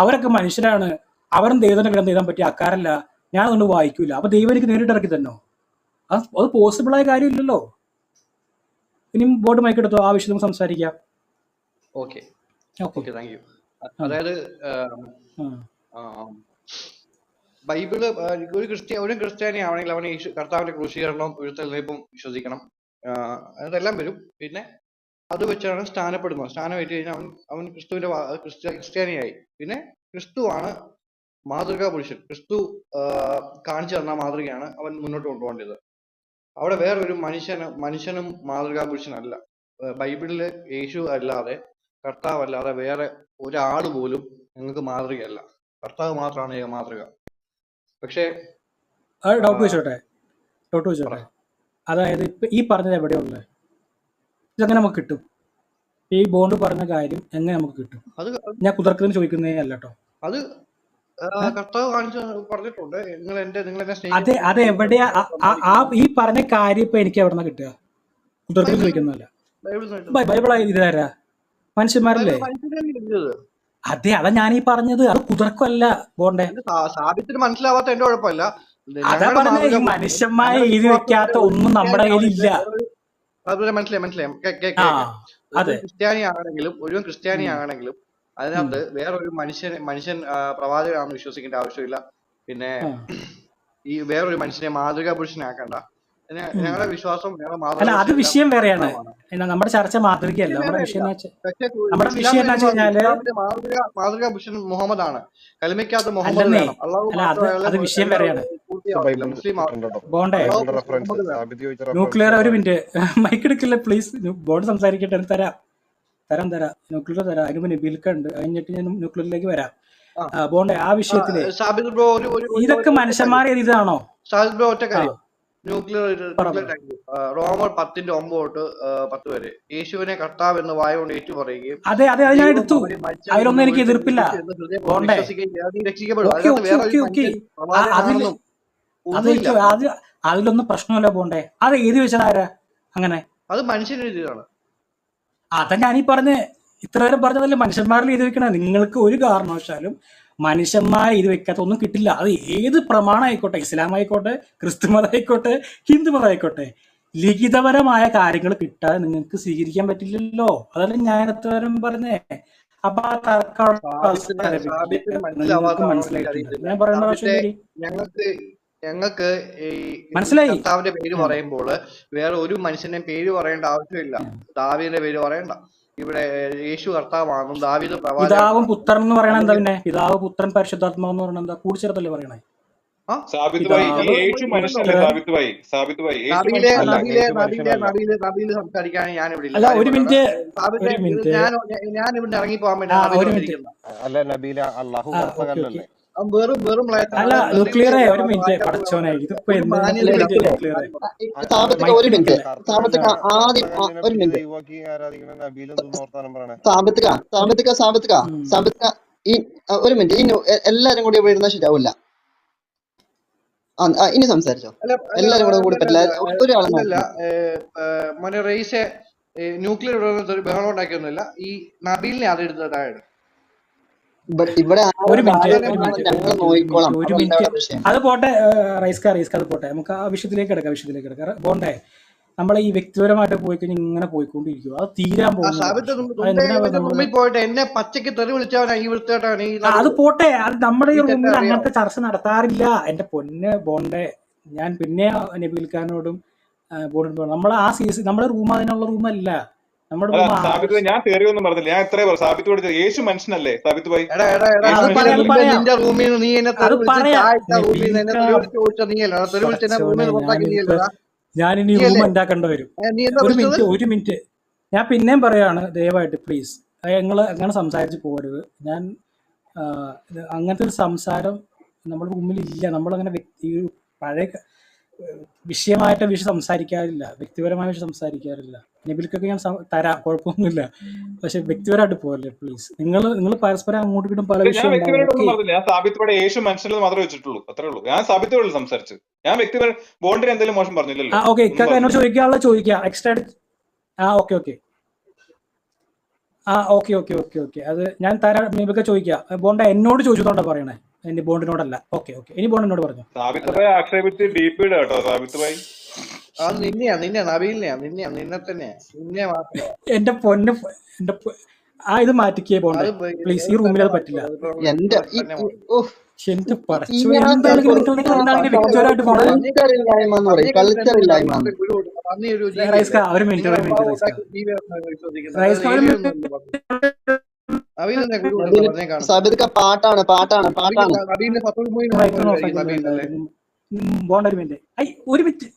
അവരൊക്കെ മനുഷ്യരാണ്, അവരും ദൈവത്തിന്റെ ഗ്രന്ഥം എഴുതാൻ പറ്റിയ ആൾക്കാരല്ല. ഞാൻ അതുകൊണ്ട് വായിക്കൂല. അപ്പൊ ദൈവം എനിക്ക് നേരിട്ട് ഇറക്കി തന്നോ? അത് പോസിബിളായ കാര്യമില്ലല്ലോ. ഇനിയും ബോർഡ് മൈക്കെടുത്തോ, ആ വിഷയം സംസാരിക്കാം. Okay okay, thank you. അതായത് ബൈബിള് ഒരു ക്രിസ്ത്യാനി ആണെങ്കിൽ അവൻ കർത്താവിന്റെ ക്രൂശീകരണവും ഉയർത്തെഴുന്നേൽപ്പും വിശ്വസിക്കണം. അതെല്ലാം വരും. പിന്നെ അത് വെച്ചാണ് സ്ഥാനപ്പെടുന്നത്. സ്ഥാനം ഏറ്റ് കഴിഞ്ഞാൽ അവൻ ക്രിസ്തുവിന്റെ ക്രിസ്ത്യാനിയായി. പിന്നെ ക്രിസ്തുവാണ് മാതൃകാ പുരുഷൻ. ക്രിസ്തു കാണിച്ചു തന്ന മാതൃകയാണ് അവൻ മുന്നോട്ട് കൊണ്ടുപോകേണ്ടത്. അവിടെ വേറൊരു മനുഷ്യനും മാതൃകാ പുരുഷനല്ല. ബൈബിളില് യേശു അല്ലാതെ, കർത്താവ് അല്ലാതെ വേറെ ഒരാൾ പോലും നിങ്ങൾക്ക് മാതൃകയല്ല. കർത്താവ് മാത്രമാണ് ഏക മാതൃക. പക്ഷേ ഡൗട്ട് വെച്ചോട്ടെ, അതായത് ഇപ്പൊ ഈ പറഞ്ഞത് എവിടെയുള്ളത്? ഇതെങ്ങനെ നമുക്ക് കിട്ടും? ഈ ബോണ്ട് പറഞ്ഞ കാര്യം എങ്ങനെ നമുക്ക് കിട്ടും? അത് ഞാൻ കുതിർക്കുന്നതിന് ചോദിക്കുന്നേ അല്ല കേട്ടോ. അത് കർത്താവ് കാണിച്ചു പറഞ്ഞിട്ടുണ്ട്. അത് എവിടെയാ ഈ പറഞ്ഞ കാര്യം? ഇപ്പൊ എനിക്ക് എവിടെ നിന്നാ കിട്ടുക? കുതിർക്കുന്ന ചോദിക്കുന്നല്ല. ബൈബിളായി ഇതാരാ? മനുഷ്യന്മാരല്ലേ? അതെ, അതാ ഞാനീ പറഞ്ഞത്. അത് കുതിർക്കല്ല ബോണ്ടേ. സാബിത്തിന് മനസ്സിലാവാത്ത എന്റെ കുഴപ്പമില്ല. അതാ പറഞ്ഞ ഈ മനുഷ്യന്മാരെ എഴുതി വെക്കാത്ത ഒന്നും നമ്മുടെ കയ്യിലില്ല. മനസ്സിലായി. ക്രിസ്ത്യാനി ആണെങ്കിലും അതിനകത്ത് വേറൊരു മനുഷ്യൻ പ്രവാചകനാണെന്ന് വിശ്വസിക്കേണ്ട ആവശ്യമില്ല. പിന്നെ ഈ വേറൊരു മനുഷ്യനെ മാതൃകാ പുരുഷനാക്കണ്ട. ഞങ്ങളുടെ വിശ്വാസം അത് വിഷയം വേറെയാണ്. നമ്മുടെ ചർച്ച മാതൃകയല്ല. നമ്മുടെ വിഷയം മാതൃകാ പുരുഷൻ മുഹമ്മദാണ്. കലിമയ്ക്കകത്ത് മുഹമ്മദ് വേണം. അത് വിഷയം വേറെയാണ്. ബോണ്ടേ, ന്യൂക്ലിയർ ഒരു മിനിറ്റ് മൈക്ക് എടുക്കില്ല പ്ലീസ്. ബോണ്ട് സംസാരിക്കട്ടെ. തരാം ന്യൂക്ലിയർ തരാം. അതിന് നബീൽക്ക ഉണ്ട്, കഴിഞ്ഞിട്ട് ഞാൻ ന്യൂക്ലിയറിലേക്ക് വരാം. ബോണ്ടേ, ആ വിഷയത്തില് ഇതൊക്കെ മനുഷ്യന്മാരെ ഇതാണോ? ഒറ്റ കാര്യം, ന്യൂക്ലിയർ റോമർ 10:9-10 വരെ യേശുവിനെ കർത്താവ് എന്ന് വായ കൊണ്ട് ഏറ്റു പറയുകയും അതെ ഞാൻ എടുത്തു. അതിലൊന്നും എനിക്ക് എതിർപ്പില്ല. അതിലൊന്നും പ്രശ്നമല്ല ബോണ്ടേ. അത് എഴുതി വെച്ചതാരാ? അങ്ങനെ അത് മനുഷ്യനെഴുതിയതാണ്. അതാ ഞാനീ പറഞ്ഞ് ഇത്ര നേരം പറഞ്ഞതല്ലേ മനുഷ്യന്മാരിൽ എഴുതി വെക്കണേ. നിങ്ങൾക്ക് ഒരു കാരണവശാലും മനുഷ്യന്മാരെ ഇത് വെക്കാത്ത ഒന്നും കിട്ടില്ല. അത് ഏത് പ്രമാണമായിക്കോട്ടെ, ഇസ്ലാം ആയിക്കോട്ടെ, ക്രിസ്തു മതം ആയിക്കോട്ടെ, ഹിന്ദു മതം ആയിക്കോട്ടെ, ലിഖിതപരമായ കാര്യങ്ങൾ കിട്ടാതെ നിങ്ങൾക്ക് സ്വീകരിക്കാൻ പറ്റില്ലല്ലോ. അതല്ല ഞാൻ എത്രവരും പറഞ്ഞേ. അപ്പൊ ആ തർക്കം മനസ്സിലായിട്ടില്ല. ഞാൻ പറയുന്ന ഞങ്ങൾക്ക് ഈ മനസ്സിലായി. കർത്താവിന്റെ പേര് പറയുമ്പോൾ വേറെ ഒരു മനുഷ്യന്റെ പേര് പറയേണ്ട ആവശ്യമില്ല. ദാവീദിന്റെ പേര് പറയണ്ട. ഇവിടെ യേശു കർത്താവാണെന്നും ദാവീദ് പിതാവും പുത്രൻ എന്ന് പറയണ എന്താ? പിന്നെ പിതാവ് പുത്രൻ പരിശുദ്ധാത്മാവ് എന്ന് പറയണ എന്താ? കൂടിച്ചേർത്തല്ലേ പറയണേ? സംസാരിക്കാൻ ഞാൻ ഇവിടെ അല്ല. ഒരു മിനിറ്റ് ഞാൻ ഇവിടെ ഇറങ്ങി പോകാൻ വേണ്ടി. അല്ല ന്യൂക്ലിയറെ ഒരു മിനിറ്റ് പഠിച്ചോനെ. ഇതിപ്പോ ഒരു മിനിറ്റ്, എല്ലാരും കൂടി ഇവിടെ ഇരുന്നാൽ ശരിയാവില്ല. ഇനി സംസാരിച്ചോ. എല്ലാരും കൂടി പറ്റില്ല. ഒരാളല്ല. റെയ്സെ ന്യൂക്ലിയർ ബഹളം ഉണ്ടാക്കിയൊന്നുമില്ല. ഈ നബീലിനെ അത് എടുത്തതാണ്. ഇവിടെ അത് പോട്ടെ. റൈസ്ക അത് പോട്ടെ. നമുക്ക് ആ വിഷയത്തിലേക്ക് കിടക്കാം. പോണ്ടേ, നമ്മളെ ഈ വ്യക്തിപരമായിട്ട് പോയി കഴിഞ്ഞാൽ ഇങ്ങനെ പോയിക്കൊണ്ടിരിക്കും. അത് തീരാൻ അത് പോട്ടെ. അത് നമ്മുടെ ഈ റൂമിൽ അങ്ങനത്തെ ചർച്ച നടത്താറില്ല. എന്റെ പൊന്ന് ബോണ്ടേ, ഞാൻ പിന്നെ നബീൽക്കാരനോടും നമ്മളെ ആ സീസൺ നമ്മുടെ റൂം അതിനുള്ള റൂമല്ല. നമ്മുടെ അല്ല റൂം സാബിത്ത് ഭായി, ഞാൻ തെറി ഒന്നും പറഞ്ഞില്ല. ഞാൻ എത്രയോ പറഞ്ഞു സാബിത്ത് പഠിച്ചത്. യേശു മനുഷ്യനല്ലേ സാബിത്ത് ഭായി? എടാ എടാ എടാ യേശു അത് നിന്റെ പറയാം, അത് മനുഷ്യനല്ലേ? നിന്റെ പറയാം, നിന്റെ റൂമിൽ നിന്ന് നീ എന്നെ അത് തെറി വിളിച്ച് പറയാം. ചായ ഇട്ട റൂമിൽ നിന്ന് എന്നെ നബീൽക്ക തെറി വിളിച്ച് ചോദിച്ച നീയല്ലടാ. തെറി വിളിച്ച് എന്നെ റൂമിൽ പടച്ചോനെ, നിന്ന് പുറത്താക്കി നീയല്ലടാ. ഞാനിനി റൂം നീയല്ലേ ഉണ്ടാക്കേണ്ടി വരും. നീ എന്താ ഒരു വിളിച്ചത്? മിനിറ്റ്, ഒരു മിനിറ്റ്. ഞാൻ പിന്നെയും പറയാണ്, ദയവായിട്ട് പ്ലീസ് നിങ്ങൾ അങ്ങനെ സംസാരിച്ച് പോകരുത്. ഞാൻ അങ്ങനത്തെ ഒരു സംസാരം നമ്മുടെ റൂമിൽ ഇല്ല. നമ്മളങ്ങനെ ഈ പഴയ വിഷയമായിട്ട് വിഷയം സംസാരിക്കാറില്ല, വ്യക്തിപരമായ വിഷയം സംസാരിക്കാറില്ല. നബിൽക്കൊക്കെ ഞാൻ തരാം, കുഴപ്പമൊന്നുമില്ല. പക്ഷെ വ്യക്തിപരമായിട്ട് പോകല്ലേ പ്ലീസ്. നിങ്ങൾ പരസ്പരം അങ്ങോട്ടും ഇങ്ങോട്ടും പല ഞാൻ വിഷയം ഉണ്ടാവും. വ്യക്തിപരമായിട്ടൊന്നും ഓക്കെ, പറഞ്ഞില്ല. ഞാൻ സാബിത്ത് ഭായി യേശു മനുഷ്യനെന്ന് മാത്രമേ വെച്ചിട്ടുള്ളൂ, അത്രേ ഉള്ളൂ. ഞാൻ സാബിത്ത് ഭായി സംസാരിച്ചു. ഞാൻ വ്യക്തിപര ബോണ്ടിന് എന്തെങ്കിലും മോശം പറഞ്ഞില്ലല്ലോ, ഓക്കെ. ഒന്നും എന്നോട് പറഞ്ഞില്ല. ചോദിക്കാനുള്ള ചോദിക്കാം extra. Okay okay. Okay okay okay okay. അത് ഞാൻ തരാം. നബിൽക്ക ചോദിക്കാം. ബോണ്ട എന്നോട് ചോദിച്ചതുകൊണ്ടാ പറയണേ, എന്റെ ബോണ്ടിനോടല്ല. Okay okay. ഇനി ബോണ്ടിനോട് പറഞ്ഞു. സാബിത്ത് ഭായി ആക്ഷേപിച്ച് ഡീപ്പ് ഇടുക കേട്ടോ സാബിത്ത് ഭായി. അത് നിന്നെയാ നിന്നെ തന്നെയാ നിന്നെ മാത്രം. എന്റെ പൊന്ന് എന്റെ ഇത് മാറ്റിക്കേ പോണ്ടേ അത് പ്ലീസ്. ഈ റൂമിൽ അത് പറ്റില്ല. എന്റെ എന്റെ പടച്ചു. ഇങ്ങനെ എന്താണ് എന്താണ് വ്യക്തിപരമായിട്ട് പോണത്? കൾച്ചറില്ലായ്മ എന്ന് പറയും, കൾച്ചറില്ലായ്മ. റൈസ്ക ഒരു മിനിറ്റ്, ഒരു മിനിറ്റ് റൈസ്ക. റൈസ്ക ഒരു മിനിറ്റ്. സാബിത്ക പാട്ടാണ് പാട്ടാണ് പാട്ടാണ്. ബോണ്ട ഒരു മിനിറ്റ്. ഒരു മിനിറ്റ്,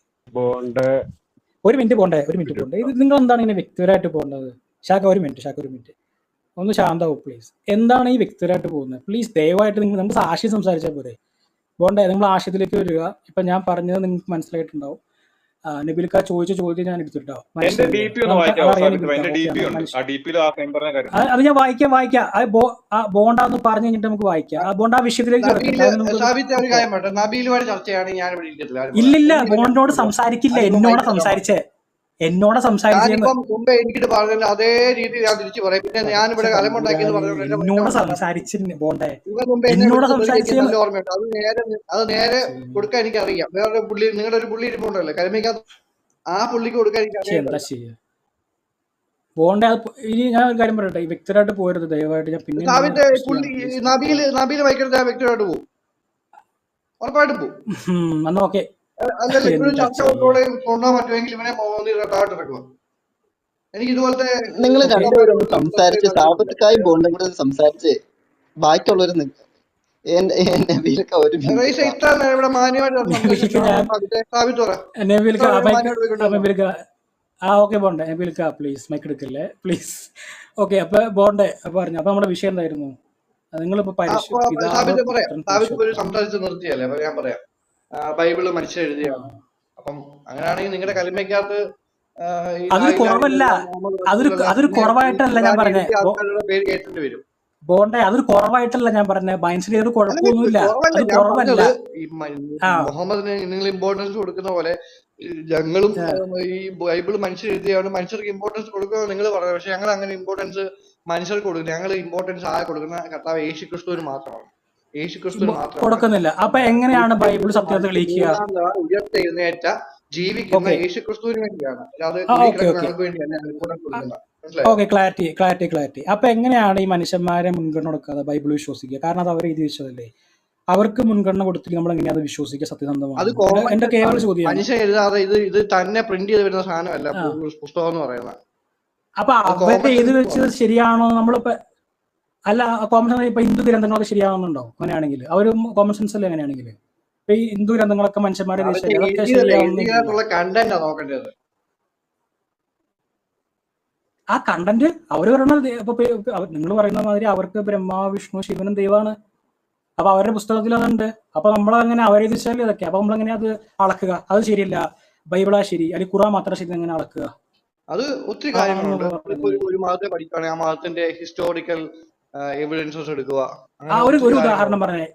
ഒരു മിനിറ്റ് പോണ്ടേ, ഒരു മിനിറ്റ് പോണ്ടേ. ഇത് നിങ്ങൾ എന്താണ് ഇങ്ങനെ വ്യക്തിപരമായിട്ട് പോകുന്നത്? ഷാക്ക ഒരു മിനിറ്റ്, ഷാക്ക ഒരു മിനിറ്റ്. ഒന്ന് ശാന്താവും പ്ലീസ്. എന്താണ് ഈ വ്യക്തിപരമായിട്ട് പോകുന്നത്? പ്ലീസ് ദയവായിട്ട് നമുക്ക് ആശയം സംസാരിച്ചാൽ പോരെ? ബോണ്ടേ, നിങ്ങൾ ആശയത്തിലേക്ക് വരിക. ഇപ്പൊ ഞാൻ പറഞ്ഞത് നിങ്ങൾക്ക് മനസ്സിലായിട്ടുണ്ടാവും. നബിൽക്ക ചോദിച്ച ചോദ്യം ഞാൻ എടുത്തിട്ടുണ്ടാവും. എന്റെ DP ഒന്ന് വായിക്കാവോ സാബിത്ത് ഭായി? എന്റെ DP ഉണ്ട്. ആ DP യിൽ ആ സെയിം പറഞ്ഞ കാര്യം. അത് ഞാൻ വായിക്കാം. ബോണ്ട എന്ന് പറഞ്ഞു കഴിഞ്ഞിട്ട് നമുക്ക് വായിക്കാം. ബോണ്ട ആ വിഷയത്തിലേക്ക് ഇല്ലില്ല. ബോണ്ടിനോട് സംസാരിക്കില്ല. എന്നോട് സംസാരിച്ചേ മുമ്പേ എനിക്ക് പറഞ്ഞ അതേ രീതി ഞാൻ തിരിച്ചു പറയും. പിന്നെ ഞാൻ ഇവിടെ കലമുണ്ടാക്കിയെന്ന് പറഞ്ഞു എന്നോട് സംസാരിച്ചില്ല. ബോണ്ടേ എന്നോട് ഓർമ്മയുണ്ട്. അത് നേരെ കൊടുക്കാൻ എനിക്ക് അറിയാം. വേറൊരു പുള്ളി, നിങ്ങളുടെ ഒരു പുള്ളി ഇരിപ്പുണ്ടല്ലോ കലമിക്കാത്ത, ആ പുള്ളിക്ക് കൊടുക്കാൻ എനിക്ക് എന്താ ചെയ്യാ ബോണ്ടേ? ഇനി ഞാൻ ഒരു കാര്യം പറയട്ടെ, ഈ വ്യക്തിപരമായിട്ട് പോരുത് ദയവായിട്ട്. ഞാൻ പിന്നെ നബീല് വൈകിട്ട് ഞാൻ വ്യക്തിപരമായിട്ട് പോകും, ഉറപ്പായിട്ടും പോകും. എന്നാ ഓക്കെ. അല്ലല്ല ഇപ്പോഴും ചർച്ച കൊണ്ടുപോകാൻ പറ്റുമെങ്കിൽ ഇവനെ താഴോട്ടിറക്കുക. എനിക്ക് ഇതുപോലത്തെ നിങ്ങൾ രണ്ടുപേരും സംസാരിച്ച് സാബിത്കായി ബോണ്ടും കൂടെ സംസാരിച്ച് ബാക്കിയുള്ളവർ ഇവിടെ മാന്യമായിട്ട് ഓക്കെ ബോണ്ടേ. നബിൽക്ക പ്ലീസ് മൈക്ക് എടുക്കല്ലേ പ്ലീസ്. ഓക്കെ, അപ്പൊ ബോണ്ടേ പറഞ്ഞു. അപ്പൊ നമ്മുടെ വിഷയം എന്തായിരുന്നു? നിങ്ങളിപ്പോ സംസാരിച്ച് നിർത്തിയല്ലേ? അപ്പൊ ഞാൻ പറയാം, ബൈബിള് മനുഷ്യർ എഴുതിയാണ്. അപ്പം അങ്ങനെയാണെങ്കിൽ നിങ്ങളുടെ കലിമയ്ക്കകത്ത് അതൊരു കുറവല്ല, അതൊരു കുറവായിട്ടല്ല ഞാൻ പറഞ്ഞത് പേര് കേട്ടിട്ട് വരും. ബോണ്ടേ അതൊരു കുറവായിട്ടല്ല ഞാൻ പറഞ്ഞത്. ബൈൻസിൽ ഒരു കുഴപ്പമൊന്നുമില്ല, അത് കുറവല്ല. മുഹമ്മദിന് നിങ്ങൾ ഇമ്പോർട്ടൻസ് കൊടുക്കുന്ന പോലെ ഞങ്ങളും ഈ ബൈബിള് മനുഷ്യർ എഴുതിയാണ്, മനുഷ്യർക്ക് ഇമ്പോർട്ടൻസ് കൊടുക്കുക നിങ്ങൾ പറയുന്നത്. പക്ഷെ ഞങ്ങൾ അങ്ങനെ ഇമ്പോർട്ടൻസ് മനുഷ്യർക്ക് കൊടുക്കുന്നത്, ഞങ്ങൾ ഇമ്പോർട്ടൻസ് ആകെ കൊടുക്കുന്ന കർത്താവ് യേശു ക്രിസ്തുവിന് മാത്രമാണ്. യേശു ക്രിസ്തുവിന് മാത്രം കൊടുക്കുന്നില്ല. അപ്പൊ എങ്ങനെയാണ് ബൈബിൾ സത്യത്തെ തെളിയിക്കുക? ഉയർത്തെഴുന്നേറ്റ ജീവിക്കുന്ന യേശു ക്രിസ്തുവിന് വേണ്ടിയാണ്. Okay, clarity. അപ്പൊ എങ്ങനെയാണ് ഈ മനുഷ്യന്മാരെ മുൻഗണന കൊടുക്കാതെ ബൈബിൾ വിശ്വസിക്കുക? കാരണം അത് അവർ എഴുതി വെച്ചതല്ലേ. അവർക്ക് മുൻഗണന കൊടുത്തിട്ട് നമ്മൾ എങ്ങനെയാ അത് വിശ്വസിക്കുക? സത്യസന്ധമാണ് എന്റെ കേവല ചോദ്യം. മനുഷ്യൻ എഴുതാതെ ഇത് തന്നെ പ്രിന്റ് ചെയ്ത് വരുന്ന സാധനമല്ല പുസ്തകം എന്ന് പറയുന്നത്. അപ്പൊ അവരുടെ എഴുതി വെച്ചത് ശരിയാണോ? നമ്മളിപ്പോ അല്ല, കോമൺ സെൻസ് ഇപ്പൊ ഹിന്ദു ഗ്രന്ഥങ്ങളൊക്കെ ശരിയാവുന്നുണ്ടോ? അങ്ങനെയാണെങ്കിൽ അവര് കോമൺ സെൻസ് അല്ലേ? അങ്ങനെയാണെങ്കിൽ ഇപ്പൊ ഈ ഹിന്ദു ഗ്രന്ഥങ്ങളൊക്കെ മനുഷ്യന്മാരെ ആ കണ്ടന്റ് അവര് പറയണത് ഇപ്പൊ നിങ്ങൾ പറയുന്ന മാതിരി അവർക്ക് ബ്രഹ്മ വിഷ്ണു ശിവനും ദൈവമാണ്. അപ്പൊ അവരുടെ പുസ്തകത്തിൽ അതുണ്ട്. അപ്പൊ നമ്മളങ്ങനെ അവരെതിച്ചാൽ ഇതൊക്കെ. അപ്പൊ നമ്മളെങ്ങനെ അത് അളക്കുക? അത് ശരിയല്ല. ബൈബിളാ ശരി, അല്ലെങ്കിൽ ഖുർആൻ മാത്രം ശരി, എങ്ങനെ അളക്കുക? അത് ഒത്തിരി കാര്യങ്ങളുണ്ട്. ഒരു മതത്തെ പഠിക്കുകയാണെങ്കിൽ ആ മതത്തിന്റെ ഹിസ്റ്റോറിക്കൽ എവിഡൻസസ് എടുക്കുക. ഒരു ഉദാഹരണം പറഞ്ഞേ.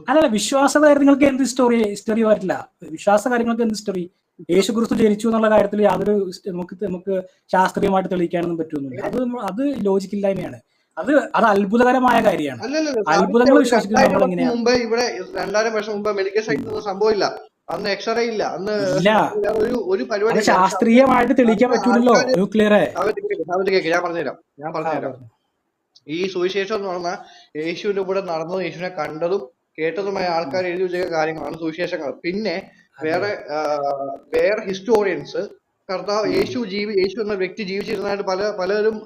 അല്ലല്ല, വിശ്വാസ കാര്യങ്ങൾക്ക് എന്ത് ഹിസ്റ്ററി പറ്റില്ല. വിശ്വാസ കാര്യങ്ങൾക്ക് എന്ത് ഹിസ്റ്ററി? യേശു ക്രിസ്തു ജനിച്ചു എന്നുള്ള കാര്യത്തിൽ യാതൊരു നമുക്ക് ശാസ്ത്രീയമായിട്ട് തെളിയിക്കാനൊന്നും പറ്റുമൊന്നുമില്ല. അത് ലോജിക്കില്ലായ്മയാണ്. അത് അത്ഭുതകരമായ കാര്യമാണ്. അത്ഭുതങ്ങൾ വിശ്വസിക്കുന്നത് നമ്മൾ മുമ്പ് ഇവിടെ 2000 വർഷം മുമ്പ് മെഡിക്കൽ സയൻസ് സംഭവമില്ല. അന്ന് എക്സ്റേ ഇല്ല. അന്ന് ഒരു പരിപാടി ശാസ്ത്രീയമായിട്ട് തെളിയിക്കാൻ പറ്റൂലല്ലോ. ന്യൂക്ലിയർ ഞാൻ പറഞ്ഞുതരാം. ഈ സുവിശേഷം എന്ന് പറഞ്ഞാൽ യേശുവിന്റെ കൂടെ നടന്നതും യേശുവിനെ കണ്ടതും കേട്ടതുമായ ആൾക്കാർ എഴുതി വെച്ച കാര്യങ്ങളാണ് സുവിശേഷങ്ങൾ. പിന്നെ അതെ വേറെ വേറെ ഹിസ്റ്റോറിയൻസ് കർത്താവ് യേശു എന്ന വ്യക്തി ജീവിച്ചിരുന്നതായിട്ട് പലരും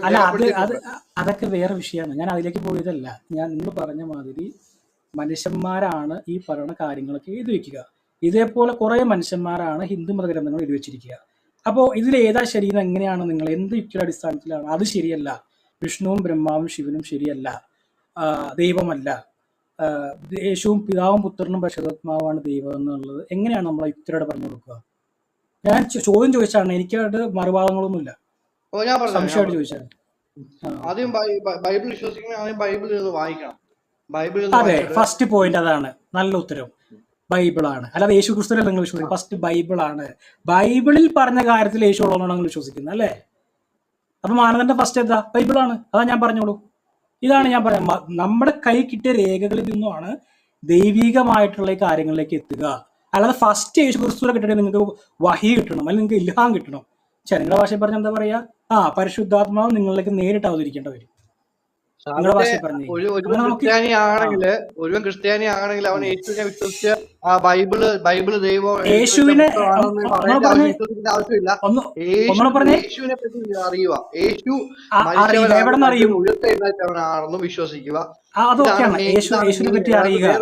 അല്ല അത് രേഖപ്പെടുത്തിയിട്ടുണ്ട്. അതൊക്കെ വേറെ വിഷയമാണ്. ഞാൻ അതിലേക്ക് പോയതല്ല. ഞാൻ നിങ്ങൾ പറഞ്ഞ മാതിരി മനുഷ്യന്മാരാണ് ഈ പറയുന്ന കാര്യങ്ങളൊക്കെ എഴുതി വെക്കുക. ഇതേപോലെ കുറേ മനുഷ്യന്മാരാണ് ഹിന്ദു മതഗ്രന്ഥങ്ങൾ എഴുതി വെച്ചിരിക്കുക. അപ്പോൾ ഇതിൽ ഏതാ ശരിയെന്ന് എങ്ങനെയാണ് നിങ്ങൾ എന്ത് യുക്തിയുടെ അടിസ്ഥാനത്തിലാണ്? അത് ശരിയല്ല, വിഷ്ണുവും ബ്രഹ്മാവും ശിവനും ശരിയല്ല, ദൈവമല്ല, യേശുവും പിതാവും പുത്രനും പരിശുദ്ധാത്മാവാണ് ദൈവം എന്നുള്ളത് എങ്ങനെയാണ് നമ്മൾ യുക്തിയോടെ പറഞ്ഞു കൊടുക്കുക? ഞാൻ ചോദ്യം ചോദിച്ചാണ്, എനിക്കത് മറുവാദങ്ങളൊന്നുമില്ല, ഞാൻ പറഞ്ഞു സംശയമായിട്ട് ചോദിച്ചാണ്. ആദ്യം ബൈബിൾ വിശ്വസിക്കുന്ന ആദ്യം ബൈബിൾ ഇരുന്ന് വായിക്കണം. ബൈബിൾ അതെ, ഫസ്റ്റ് പോയിന്റ് അതാണ്. നല്ല ഉത്തരം. ബൈബിളാണ്, അല്ലാതെ യേശു ക്രിസ്തുവിനെ നിങ്ങൾ വിശ്വസിക്കും. ഫസ്റ്റ് ബൈബിളാണ്. ബൈബിളിൽ പറഞ്ഞ കാര്യത്തിൽ യേശു ഉള്ളതാണ് നിങ്ങൾ വിശ്വസിക്കുന്നത് അല്ലേ? അപ്പൊ മാനദണ്ഡം ഫസ്റ്റ് എന്താ? ബൈബിളാണ്. അതാ ഞാൻ പറഞ്ഞോളൂ. ഇതാണ് ഞാൻ പറയാം. നമ്മുടെ കൈ കിട്ടിയ രേഖകളിൽ നിന്നുമാണ് ദൈവികമായിട്ടുള്ള ഈ കാര്യങ്ങളിലേക്ക് എത്തുക. അല്ലാതെ ഫസ്റ്റ് യേശു ക്രിസ്തുവിനെ കിട്ടണമെങ്കിൽ നിങ്ങൾക്ക് വഹി കിട്ടണം, അല്ലെങ്കിൽ നിങ്ങൾക്ക് ഇൽഹാം കിട്ടണം. നിങ്ങളുടെ ഭാഷയിൽ പറഞ്ഞ എന്താ പറയാ? പരിശുദ്ധാത്മാവ് നിങ്ങളിലേക്ക് നേരിട്ട് അവതരിക്കേണ്ടി വരും. നിങ്ങളുടെ ഭാഷയിൽ പറഞ്ഞു ഒരുവൻ ക്രിസ്ത്യാനി ആണെങ്കിൽ അവൻ യേശുവിനെ വിശ്വസിച്ച് ആ ബൈബിള് ദൈവം യേശുവിനെ ആവശ്യമില്ല. യേശുവിനെ പറ്റി അറിയുക. യേശു ഉയർത്തെഴുന്നേറ്റവനാണെന്ന് വിശ്വസിക്കുക.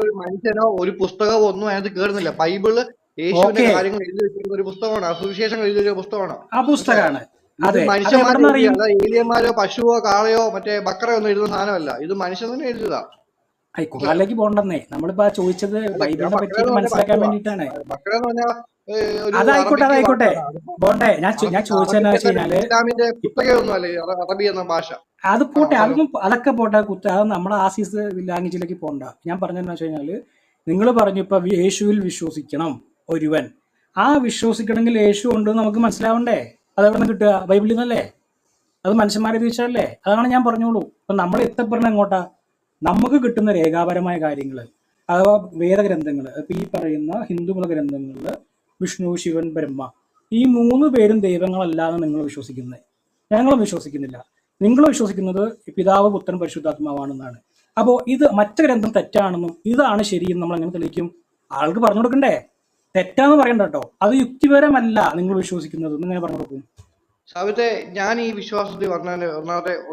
ഒരു മനുഷ്യനോ ഒരു പുസ്തകമോ ഒന്നും അതിനകത്ത് കേറുന്നില്ല. ബൈബിള് യേശുവിന്റെ കാര്യങ്ങൾ എഴുതി വെച്ചിരിക്കുന്ന ഒരു പുസ്തകമാണ്. സുവിശേഷങ്ങൾ എഴുതിയ ഒരു പുസ്തകമാണ്. ആ പുസ്തകമാണ്. ഏലിയന്മാരോ പശുവോ കാളയോ മറ്റേ ബക്കറയോ ഒന്നും എഴുതുന്ന സാധനമല്ല. ഇത് മനുഷ്യൻ തന്നെ എഴുതുക. ഖുർആനിലേക്ക് പോകണ്ടെന്നേ. നമ്മളിപ്പോ ചോദിച്ചത് ബൈബിളിനെ പറ്റി മനസ്സിലാക്കാൻ വേണ്ടിയിട്ടാണ്. അതായിക്കോട്ടെ പോട്ടെ. ഞാൻ ചോദിച്ചതെന്ന് വെച്ച് കഴിഞ്ഞാല് അറബി എന്ന ഭാഷ അത് പോട്ടെ, അതൊക്കെ പോട്ടെ. അത് നമ്മുടെ ആസീസ് ലാംഗ്വേജിലേക്ക് പോകണ്ട. ഞാൻ പറഞ്ഞതെന്ന് വെച്ച് കഴിഞ്ഞാല്, നിങ്ങൾ പറഞ്ഞു ഇപ്പൊ യേശുവിൽ വിശ്വസിക്കണം ഒരുവൻ. ആ വിശ്വസിക്കണമെങ്കിൽ യേശു ഉണ്ട് നമുക്ക് മനസ്സിലാവണ്ടേ? അതെവിടെ നിന്ന് കിട്ടുക? ബൈബിളിൽ നിന്നല്ലേ? അത് മനുഷ്യന്മാരെ തിരിച്ചല്ലേ? അതാണ് ഞാൻ പറഞ്ഞോളൂ. ഇപ്പൊ നമ്മൾ എത്തപ്പെടുന്ന എങ്ങോട്ടാ? നമുക്ക് കിട്ടുന്ന രേഖാപരമായ കാര്യങ്ങൾ അഥവാ വേദഗ്രന്ഥങ്ങൾ. ഇപ്പൊ ഈ പറയുന്ന ഹിന്ദുമത ഗ്രന്ഥങ്ങളിൽ വിഷ്ണു, ശിവൻ, ബ്രഹ്മ ഈ 3 പേരും ദൈവങ്ങളല്ലാതെ നിങ്ങൾ വിശ്വസിക്കുന്നത്. ഞങ്ങളും വിശ്വസിക്കുന്നില്ല. നിങ്ങൾ വിശ്വസിക്കുന്നത് പിതാവ്, പുത്രൻ, പരിശുദ്ധാത്മാവാണെന്നാണ്. അപ്പോൾ ഇത് മറ്റു ഗ്രന്ഥം തെറ്റാണെന്നും ഇതാണ് ശരിയെന്ന് നമ്മൾ എങ്ങനെ തെളിയിക്കും? ആൾക്ക് പറഞ്ഞു കൊടുക്കണ്ടേ? തെറ്റാന്ന് പറയണ്ട കേട്ടോ. അത് യുക്തിപരമല്ല നിങ്ങൾ വിശ്വസിക്കുന്നത്. ഇങ്ങനെ പറഞ്ഞു കൊടുക്കും. സാവിത്തെ, ഞാൻ ഈ വിശ്വാസത്തിൽ പറഞ്ഞതിന്റെ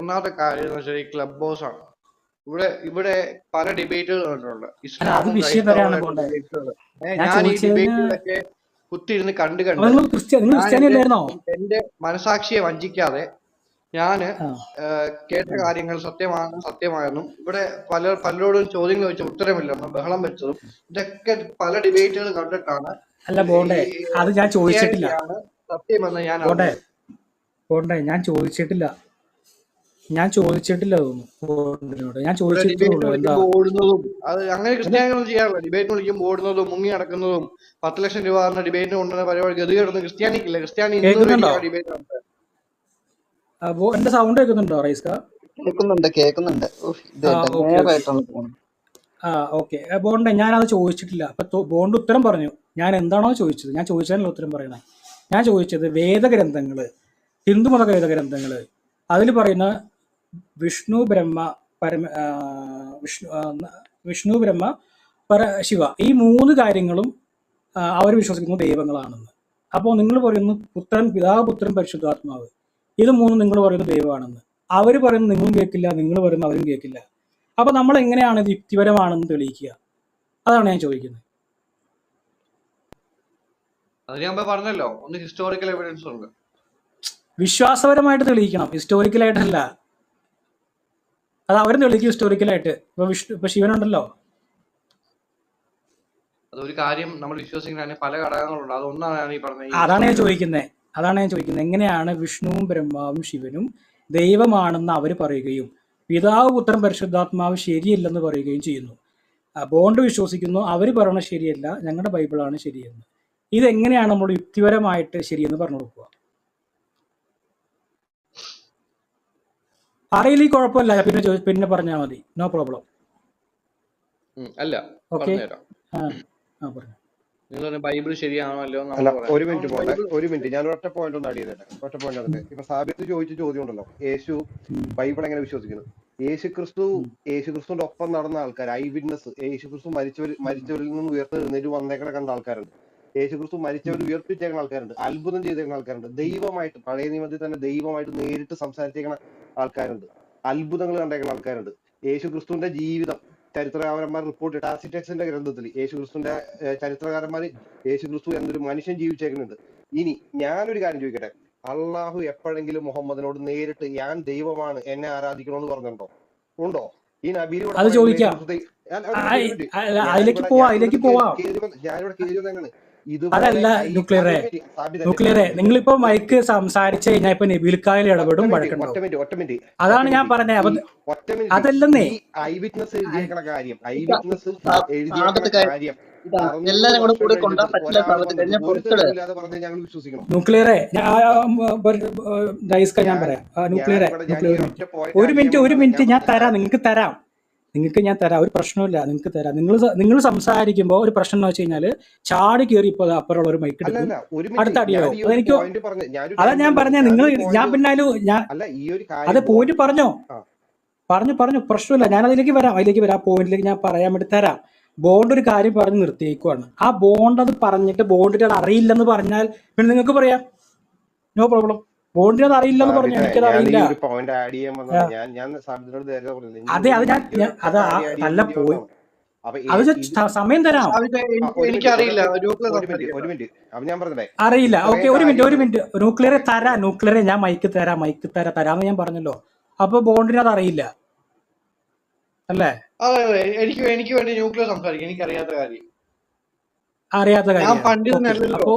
ഒന്നാമത്തെ കാര്യം എന്ന് വെച്ചാൽ ഈ ക്ലബ് ഹൗസ് ആണ്. ഇവിടെ പല ഡിബേറ്റുകൾ കണ്ടിട്ടുണ്ട്. ഞാൻ ഈ ഡിബേറ്റുകളൊക്കെ കുത്തിയിരുന്ന് കണ്ട് എന്റെ മനസാക്ഷിയെ വഞ്ചിക്കാതെ ഞാന് കേട്ട കാര്യങ്ങൾ സത്യമായെന്നും ഇവിടെ പലരോടും ചോദ്യങ്ങൾ വെച്ച് ഉത്തരമില്ലെന്നും ബഹളം വെച്ചതും ഇതൊക്കെ പല ഡിബേറ്റുകൾ കണ്ടിട്ടാണ് അത് ഞാൻ ചോദിച്ചിട്ടില്ല. സത്യമെന്ന് ഞാൻ ചോദിച്ചിട്ടില്ല. ഞാൻ ചോദിച്ചിട്ടില്ല ഓടുന്നതും അത് അങ്ങനെ ക്രിസ്ത്യാനികളൊന്നും ചെയ്യാറില്ല. ഡിബേറ്റിന് വിളിക്കുമ്പോൾ ഓടുന്നതും മുങ്ങി നടക്കുന്നതും 10 ലക്ഷം രൂപ എന്ന ഡിബേറ്റിന് കൊണ്ടുവന്ന പരിപാടി ഗതികേടൊന്നും ക്രിസ്ത്യാനിക്കില്ല. ക്രിസ്ത്യാനി ഡിബേറ്റ് ഉണ്ട്. എന്റെ സൗണ്ട് കേൾക്കുന്നുണ്ടോ റൈസ്ക? കേൾക്കുന്നുണ്ട്. ഓക്കെ ബോണ്ടെ, ഞാനത് ചോദിച്ചിട്ടില്ല. അപ്പൊ ബോണ്ട് ഉത്തരം പറഞ്ഞു. ഞാൻ എന്താണോ ചോദിച്ചത്, ഞാൻ ചോദിച്ചതിനുള്ള ഉത്തരം പറയണേ. ഞാൻ ചോദിച്ചത് വേദഗ്രന്ഥങ്ങള്, ഹിന്ദുമത വേദഗ്രന്ഥങ്ങള്, അതിൽ പറയുന്ന വിഷ്ണു ബ്രഹ്മ ശിവ ഈ 3 കാര്യങ്ങളും അവർ വിശ്വസിക്കുന്ന ദൈവങ്ങളാണെന്ന്. അപ്പോൾ നിങ്ങൾ പറയുന്നു പിതാവ്, പുത്രൻ, പരിശുദ്ധാത്മാവ് ഇത് 3 നിങ്ങൾ പറയുന്നത് ദൈവമാണെന്ന്. അവർ പറയുന്നത് നിങ്ങളും കേൾക്കില്ല, നിങ്ങൾ പറയുന്നത് അവരും കേൾക്കില്ല. അപ്പൊ നമ്മൾ എങ്ങനെയാണ് ഇത് യുക്തിപരമാണെന്ന് തെളിയിക്കുക? അതാണ് ഞാൻ ചോദിക്കുന്നത്. അത് ഞാൻ പറഞ്ഞല്ലോ, ഒന്ന് ഹിസ്റ്റോറിക്കൽ എവിഡൻസ് ഉണ്ട്. വിശ്വാസപരമായിട്ട് തെളിയിക്കണം, ഹിസ്റ്റോറിക്കലായിട്ടല്ല. അത് അവരും തെളിയിക്കും ഹിസ്റ്റോറിക്കലായിട്ട്. ഇപ്പൊ ശിവനുണ്ടല്ലോ. അതൊരു കാര്യം നമ്മൾ വിശ്വസിക്കുന്ന പല ഘടകങ്ങളുണ്ട്. അതൊന്നാണ് ഈ പറഞ്ഞത്. അതാണ് ഞാൻ ചോദിക്കുന്നത്. എങ്ങനെയാണ് വിഷ്ണുവും ബ്രഹ്മാവും ശിവനും ദൈവമാണെന്ന് അവർ പറയുകയും പിതാവ്, പുത്രൻ, പരിശുദ്ധാത്മാവ് ശരിയല്ലെന്ന് പറയുകയും ചെയ്യുന്നു? ബോണ്ട് വിശ്വസിക്കുന്നു, അവർ പറയണത് ശരിയല്ല, ഞങ്ങളുടെ ബൈബിളാണ് ശരിയെന്ന്. ഇതെങ്ങനെയാണ് നമ്മൾ യുക്തിപരമായിട്ട് ശരിയെന്ന് പറഞ്ഞു കൊടുക്കുക? അറിയില്ല, കുഴപ്പമില്ല, പിന്നെ പറഞ്ഞാൽ മതി, നോ പ്രോബ്ലം. അല്ല ഓക്കെ, ബൈബിൾ ശരിയാണല്ലോ. ഒരു മിനിറ്റ് ഞാൻ ഒറ്റ പോയിന്റ് ഒന്ന് ആഡ് ചെയ്തേട്ടെ. ഒറ്റ പോയിന്റ് അതിന്റെ ഇപ്പൊ സാബിത്ത് ചോദിച്ച ചോദ്യം ഉണ്ടല്ലോ, യേശു ബൈബിൾ എങ്ങനെ വിശ്വസിക്കുന്നു? യേശുക്രിസ്തു യേശുക്രിസ്തുവിന്റെ ഒപ്പം നടന്ന ആൾക്കാർ, ഐ വിറ്റ്നസ്, യേശുക്രിസ്തു മരിച്ചവരിൽ നിന്ന് എഴുന്നേറ്റ് വന്നേക്കണ കണ്ട ആൾക്കാരുണ്ട്. യേശുക്രിസ്തു മരിച്ചവർ ഉയർപ്പിച്ചേക്കുന്ന ആൾക്കാരുണ്ട്. അത്ഭുതം ചെയ്തേക്കുന്ന ആൾക്കാരുണ്ട്. ദൈവമായിട്ട് പഴയ നിയമത്തിൽ തന്നെ ദൈവമായിട്ട് നേരിട്ട് സംസാരിച്ചേക്കുന്ന ആൾക്കാരുണ്ട്. അത്ഭുതങ്ങൾ കണ്ടേക്കുന്ന ആൾക്കാരുണ്ട്. യേശുക്രിസ്തുവിന്റെ ജീവിതം ചരിത്രകാരന്മാർ റിപ്പോർട്ട് ടാസിറ്റക്സിന്റെ ഗ്രന്ഥത്തിൽ യേശുക്രിസ്തുവിന്റെ ചരിത്രകാരന്മാർ യേശുക്രിസ്തു എന്നൊരു മനുഷ്യൻ ജീവിച്ചേക്കുന്നുണ്ട്. ഇനി ഞാനൊരു കാര്യം ചോദിക്കട്ടെ, അള്ളാഹു എപ്പോഴെങ്കിലും മുഹമ്മദിനോട് നേരിട്ട് ഞാൻ ദൈവമാണ് എന്നെ ആരാധിക്കണമെന്ന് പറഞ്ഞിട്ടുണ്ടോ? ഉണ്ടോ? ഈ നബിയിലൂടെ അത് ചോദിക്കാം. അതിലേക്ക് പോവാം. ഞാനിവിടെ കേറി അതല്ല ന്യൂക്ലിയറെ നിങ്ങളിപ്പോ മൈക്ക് സംസാരിച്ചു കഴിഞ്ഞാൽ ഇപ്പൊ നബീൽക്കായിൽ ഇടപെടും വഴക്കുണ്ടാവും. അതാണ് ഞാൻ പറഞ്ഞത്. അതല്ലെന്നേ ഐ വിറ്റ്നസ് എഴുതിയേക്കണ കാര്യം, ഐ വിറ്റ്നസ് എഴുതിയേക്കണ കാര്യം ഞങ്ങൾ വിശ്വസിക്കണം. ന്യൂക്ലിയറെ ഞാൻ പറയാം. ന്യൂക്ലിയറെ ഒരു മിനിറ്റ് ഞാൻ തരാം, നിങ്ങൾക്ക് ഞാൻ തരാം, ഒരു പ്രശ്നമില്ല, നിങ്ങൾക്ക് തരാം. നിങ്ങൾ സംസാരിക്കുമ്പോൾ ഒരു പ്രശ്നം എന്ന് വെച്ച് കഴിഞ്ഞാല് ചാടി കയറി ഇപ്പൊ അപ്പുറമുള്ള ഒരു മൈക്ക് എടുക്കും, അടുത്ത അടിയോ. അതെനിക്ക് അതാ ഞാൻ പറഞ്ഞ നിങ്ങൾ ഞാൻ പിന്നെ അത് പോയിന്റ് പറഞ്ഞോ, പ്രശ്നമില്ല. ഞാൻ അതിലേക്ക് വരാം. ആ പോയിന്റിലേക്ക് ഞാൻ പറയാൻ വേണ്ടി തരാം. ബോണ്ട് ഒരു കാര്യം പറഞ്ഞ് നിർത്തിയേക്കുവാണ്. ആ ബോണ്ട് അത് പറഞ്ഞിട്ട് ബോണ്ടിന് അത് അറിയില്ലെന്ന് പറഞ്ഞാൽ പിന്നെ നിങ്ങൾക്ക് പറയാം, നോ പ്രോബ്ലം. ബോണ്ടിന് അത് അറിയില്ലെന്ന് പറഞ്ഞു, എനിക്കത് അറിയില്ല. അതെ, അത് നല്ല പോയി. അത് സമയം തരാം. അറിയില്ല. ഓക്കെ, ഒരു മിനിറ്റ്. ന്യൂക്ലിയറെ തരാം. ഞാൻ മൈക്ക് തരാമെന്ന് ഞാൻ പറഞ്ഞല്ലോ. അപ്പൊ ബോണ്ടിന് അത് അറിയില്ല അല്ലേ? എനിക്ക് വേണ്ടി ന്യൂക്ലിയർ സംസാരിക്കും. എനിക്ക് അറിയാത്ത കാര്യം അപ്പോ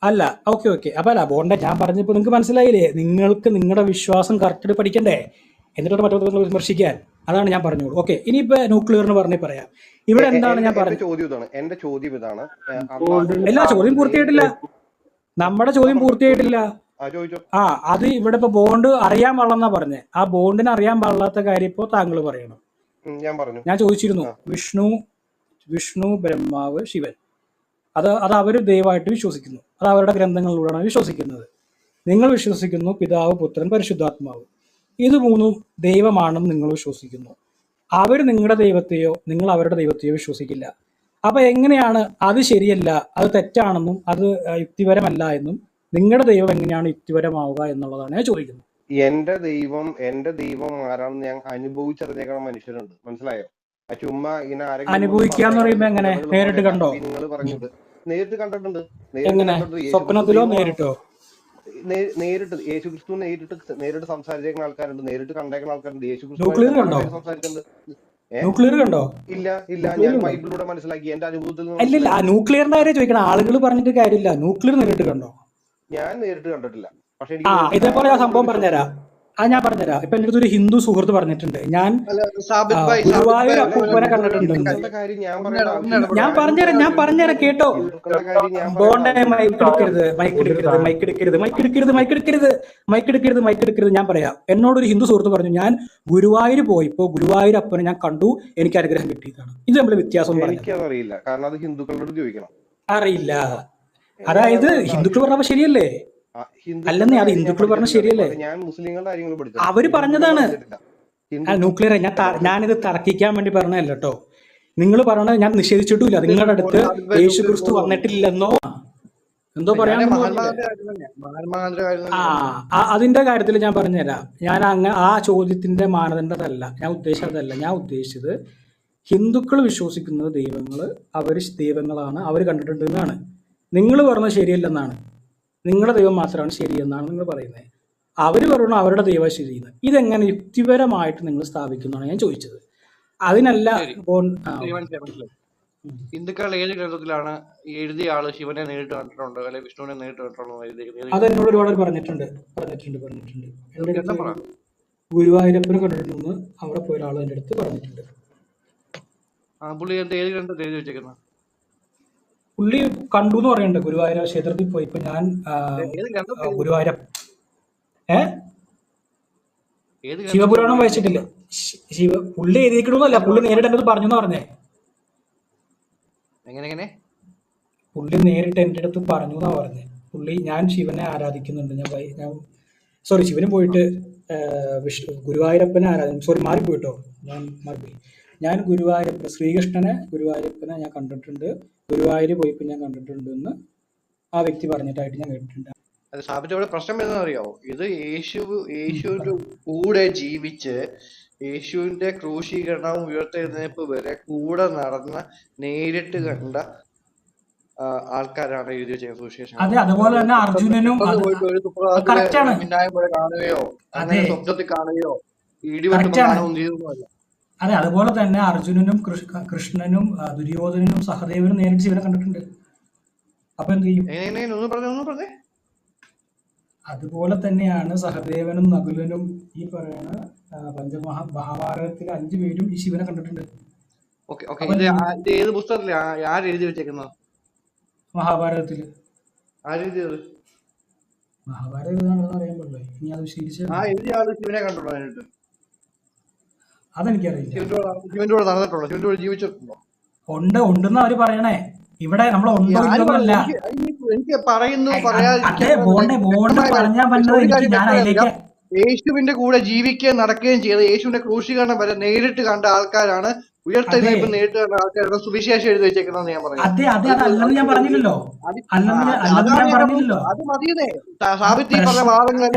അല്ല. ഓക്കെ. അപ്പൊ അല്ല ബോണ്ട ഞാൻ പറഞ്ഞപ്പോ നിങ്ങൾക്ക് മനസ്സിലായില്ലേ? നിങ്ങൾക്ക് നിങ്ങളുടെ വിശ്വാസം കറക്റ്റ് പഠിക്കണ്ടേ, എന്നിട്ട് മറ്റൊരു വിമർശിക്കാൻ. അതാണ് ഞാൻ പറഞ്ഞോളൂ. ഓക്കെ, ഇനിയിപ്പോ ന്യൂക്ലിയറിന് പറയാം. ഇവിടെ എന്താണ് ഞാൻ പറഞ്ഞത്? എന്റെ ചോദ്യം ഇതാണ്. എല്ലാ ചോദ്യം പൂർത്തിയായിട്ടില്ല. നമ്മുടെ ചോദ്യം പൂർത്തിയായിട്ടില്ല. അത് ഇവിടെ ഇപ്പൊ ബോണ്ട് അറിയാൻ പാടില്ലെന്നാ പറഞ്ഞേ. ആ ബോണ്ടിന് അറിയാൻ പാടില്ലാത്ത കാര്യം ഇപ്പോ താങ്കൾ പറയണം. ഞാൻ ചോദിച്ചിരുന്നു, വിഷ്ണു ബ്രഹ്മാവ് ശിവൻ, അത് അവർ ദൈവമായിട്ട് വിശ്വസിക്കുന്നു. അത് അവരുടെ ഗ്രന്ഥങ്ങളിലൂടെയാണ് വിശ്വസിക്കുന്നത്. നിങ്ങൾ വിശ്വസിക്കുന്നു പിതാവ്, പുത്രൻ, പരിശുദ്ധാത്മാവ്, ഇത് മൂന്നും ദൈവമാണെന്ന് നിങ്ങൾ വിശ്വസിക്കുന്നു. അവർ നിങ്ങളുടെ ദൈവത്തെയോ നിങ്ങൾ അവരുടെ ദൈവത്തെയോ വിശ്വസിക്കില്ല. അപ്പൊ എങ്ങനെയാണ് അത് ശരിയല്ല, അത് തെറ്റാണെന്നും അത് യുക്തിപരമല്ല എന്നും നിങ്ങളുടെ ദൈവം എങ്ങനെയാണ് യുക്തിപരമാവുക എന്നുള്ളതാണ് ഞാൻ ചോദിക്കുന്നത്. എന്റെ ദൈവം ആരാണെന്ന് ഞാൻ അനുഭവിച്ചറിഞ്ഞേക്കണ മനുഷ്യരുണ്ട്, മനസ്സിലായോ? ചുമ്മാ ഇങ്ങനെ അനുഭവിക്കാന്ന് പറയുമ്പോ എങ്ങനെ? നേരിട്ട് കണ്ടോ? നിങ്ങൾ പറഞ്ഞത് നേരിട്ട് കണ്ടിട്ടുണ്ട്. എങ്ങനെ? സ്വപ്നത്തിലോ നേരിട്ടോ? നേരിട്ട് യേശുക്രിസ്തു നേരിട്ട് സംസാരിച്ചേക്കുന്ന ആൾക്കാരുണ്ട്, നേരിട്ട് കണ്ടേക്കുന്ന ആൾക്കാരുണ്ട്. യേശുക്രിസ്തു ന്യൂക്ലിയർ കണ്ടോ? ഇല്ല. ഞാൻ ബൈബിളിലൂടെ മനസ്സിലാക്കി എന്റെ അനുഭവത്തിൽ. അല്ലല്ല, ന്യൂക്ലിയറിന്റെ കാര്യം ചോദിക്കണം. ആളുകൾ പറഞ്ഞിട്ട് കാര്യമില്ല. ന്യൂക്ലിയർ നേരിട്ട് കണ്ടോ? ഞാൻ നേരിട്ട് കണ്ടിട്ടില്ല. പക്ഷെ ഇതേപോലെ ആ സംഭവം പറഞ്ഞുതരാം. ഞാൻ പറഞ്ഞുതരാം. ഇപ്പൊ എന്റെ അടുത്ത് ഒരു ഹിന്ദു സുഹൃത്ത് പറഞ്ഞിട്ടുണ്ട്, ഞാൻ ഗുരുവായൂർ അപ്പൂപ്പനെ കണ്ടിട്ടുണ്ട്. ഞാൻ പറഞ്ഞുതരാം കേട്ടോ. ബോണ്ടെ മൈക്കെടുക്കരുത്. ഞാൻ പറയാം. എന്നോടൊരു ഹിന്ദു സുഹൃത്ത് പറഞ്ഞു, ഞാൻ ഗുരുവായൂർ പോയിപ്പോ ഗുരുവായൂർ അപ്പനെ ഞാൻ കണ്ടു, എനിക്ക് അനുഗ്രഹം കിട്ടിയതാണ്. ഇത് നമ്മള് വ്യത്യാസം അറിയില്ല, കാരണം അത് ഹിന്ദുക്കളോട് ചോദിക്കണം. അറിയില്ല. അതായത് ഹിന്ദുക്കൾ പറഞ്ഞപ്പോ ശരിയല്ലേ? അല്ലെന്നേ, അത് ഹിന്ദുക്കൾ പറഞ്ഞ ശരിയല്ലേ? അവര് പറഞ്ഞതാണ്. ന്യൂക്ലിയർ ഞാനിത് തർക്കിക്കാൻ വേണ്ടി പറഞ്ഞതല്ല കേട്ടോ. നിങ്ങൾ പറഞ്ഞത് ഞാൻ നിഷേധിച്ചിട്ടില്ല. നിങ്ങളുടെ അടുത്ത് യേശുക്രിസ്തു വന്നിട്ടില്ലെന്നോ എന്തോ പറയാൻ അതിന്റെ കാര്യത്തിൽ ഞാൻ പറഞ്ഞുതരാം. ഞാൻ ആ ചോദ്യത്തിന്റെ മാനദണ്ഡമല്ല ഞാൻ ഉദ്ദേശിച്ചതല്ല. ഞാൻ ഉദ്ദേശിച്ചത് ഹിന്ദുക്കൾ വിശ്വസിക്കുന്നത് ദൈവങ്ങള് അവര് ദൈവങ്ങളാണ്, അവർ കണ്ടിട്ടുണ്ട് എന്നാണ്. നിങ്ങൾ പറഞ്ഞത് ശരിയല്ലെന്നാണ്. നിങ്ങളുടെ ദൈവം മാത്രമാണ് ശരിയെന്നാണ് നിങ്ങൾ പറയുന്നത്. അവർ പറഞ്ഞു അവരുടെ ദൈവം ശരിയെന്ന്. ഇതെങ്ങനെ യുക്തിപരമായിട്ട് നിങ്ങൾ സ്ഥാപിക്കുന്നതാണ് ഞാൻ ചോദിച്ചത്. അതിനല്ല. ഹിന്ദുക്കൾ ഏത് ഗ്രന്ഥത്തിലാണ് എഴുതിയ ആള് ശിവനെ നേരിട്ട് കണ്ടിട്ടുണ്ടോ അല്ലെങ്കിൽ വിഷ്ണുവിനെ നേരിട്ട് കണ്ടിട്ടുണ്ടോ? അത് എന്നോട് ഒരുപാട് പറഞ്ഞിട്ടുണ്ട്. ഗുരുവായൂരപ്പനെ കണ്ടിട്ടുണ്ടെന്ന് അവിടെ പോയ ഒരാൾ എൻ്റെ അടുത്ത് പറഞ്ഞിട്ടുണ്ട്. പുള്ളി ഏത് ഗ്രന്ഥത്തിൽ എഴുതി വെച്ചേക്കുന്നത്? പുള്ളി കണ്ടു എന്ന് പറയുന്നുണ്ട്. ഗുരുവായൂർ ക്ഷേത്രത്തിൽ പോയി. ഇപ്പൊ ഞാൻ ഗുരുവായൂരം ശിവപുരാണം വായിച്ചിട്ടില്ല. പുള്ളി എഴുതിക്കണമെന്നല്ല, പുള്ളി നേരിട്ട് എൻ്റെ അടുത്ത് പറഞ്ഞു എന്ന് പറഞ്ഞേ. പുള്ളി നേരിട്ട് എൻ്റെ അടുത്ത് പറഞ്ഞു എന്നാ പറഞ്ഞേ. പുള്ളി ഞാൻ ശിവനെ ആരാധിക്കുന്നുണ്ട്, ഞാൻ ശിവന് പോയിട്ട് ഗുരുവായൂരപ്പനെ സോറി മാറിപ്പോയി കേട്ടോ, ഞാൻ മാറിപ്പോയി. ഞാൻ ശ്രീകൃഷ്ണനെ ഗുരുവായൂരപ്പനെ ഞാൻ കണ്ടിട്ടുണ്ട്, ഗുരുവായൂർ പോയപ്പോൾ ഞാൻ കണ്ടിട്ടുണ്ട് എന്ന് ആ വ്യക്തി പറഞ്ഞിട്ടായിട്ട് ഞാൻ കേട്ടിട്ടുണ്ട്. അത് സ്ഥാപിച്ചവിടെ പ്രശ്നം എന്താണെന്ന് അറിയാവോ? ഇത് യേശുവിന്റെ കൂടെ ജീവിച്ച് യേശുവിന്റെ ക്രൂശീകരണവും ഉയർത്തെഴുന്നേൽപ്പ് വരെ കൂടെ നടന്ന നേരിട്ട് കണ്ട ആൾക്കാരാണ് എഴുതി വെച്ച സുവിശേഷം. അതെ, അതുപോലെ തന്നെ അർജുനനും മിന്നായം പോലെ കാണുകയോ അങ്ങനെ സ്വപ്നത്തിൽ കാണുകയോ ഇടിവെട്ടുമ്പോൾ കാണുകയും ചെയ്തൊന്നുമല്ല. അതെ, അതുപോലെ തന്നെ അർജുനനും കൃഷ്ണനും ദുര്യോധനനും സഹദേവനും നേരിട്ട് ശിവനെ കണ്ടിട്ടുണ്ട്. അപ്പൊ എന്ത് ചെയ്യും? ഒന്ന് പറഞ്ഞേ. അതുപോലെ തന്നെയാണ് സഹദേവനും നകുലനും ഈ പറയുന്ന മഹാഭാരതത്തിലെ 5 പേരും ഈ ശിവനെ കണ്ടിട്ടുണ്ട്. ഏത് പുസ്തകത്തില് ആര് എഴുതി വെച്ചേക്കുന്നത്? മഹാഭാരതത്തില്. ആരെഴുതിയത്? മഹാഭാരതം എഴുതാണെന്ന് അറിയാൻ പാടില്ല. ഇനി അത് ശിവനെ കണ്ടുള്ളൂ. അതെനിക്കറിയില്ല. ശിവന്റെ കൂടെ നടന്നിട്ടുണ്ടോ? ശിവന്റെ കൂടെ ജീവിച്ചിട്ടുണ്ടോ? ഉണ്ടെന്ന് അവര് പറയണേ. ഇവിടെ നമ്മൾ ഉണ്ടോന്നല്ല എനിക്ക് പറയുന്നു യേശുവിന്റെ കൂടെ ജീവിക്കുകയും നടക്കുകയും ചെയ്ത് യേശുവിന്റെ ക്രൂശീകരണം വരെ നേരിട്ട് കണ്ട ആൾക്കാരാണ്, ഉയർത്തെഴുന്നേൽപ്പ് നേരിട്ട് കണ്ട ആൾക്കാരാണ് സുവിശേഷം എഴുതി വെച്ചേക്കുന്നത് ഞാൻ പറയുന്നത്. അത് മതിയേ. സാബിത്തി പറഞ്ഞ വാദങ്ങളെല്ലാം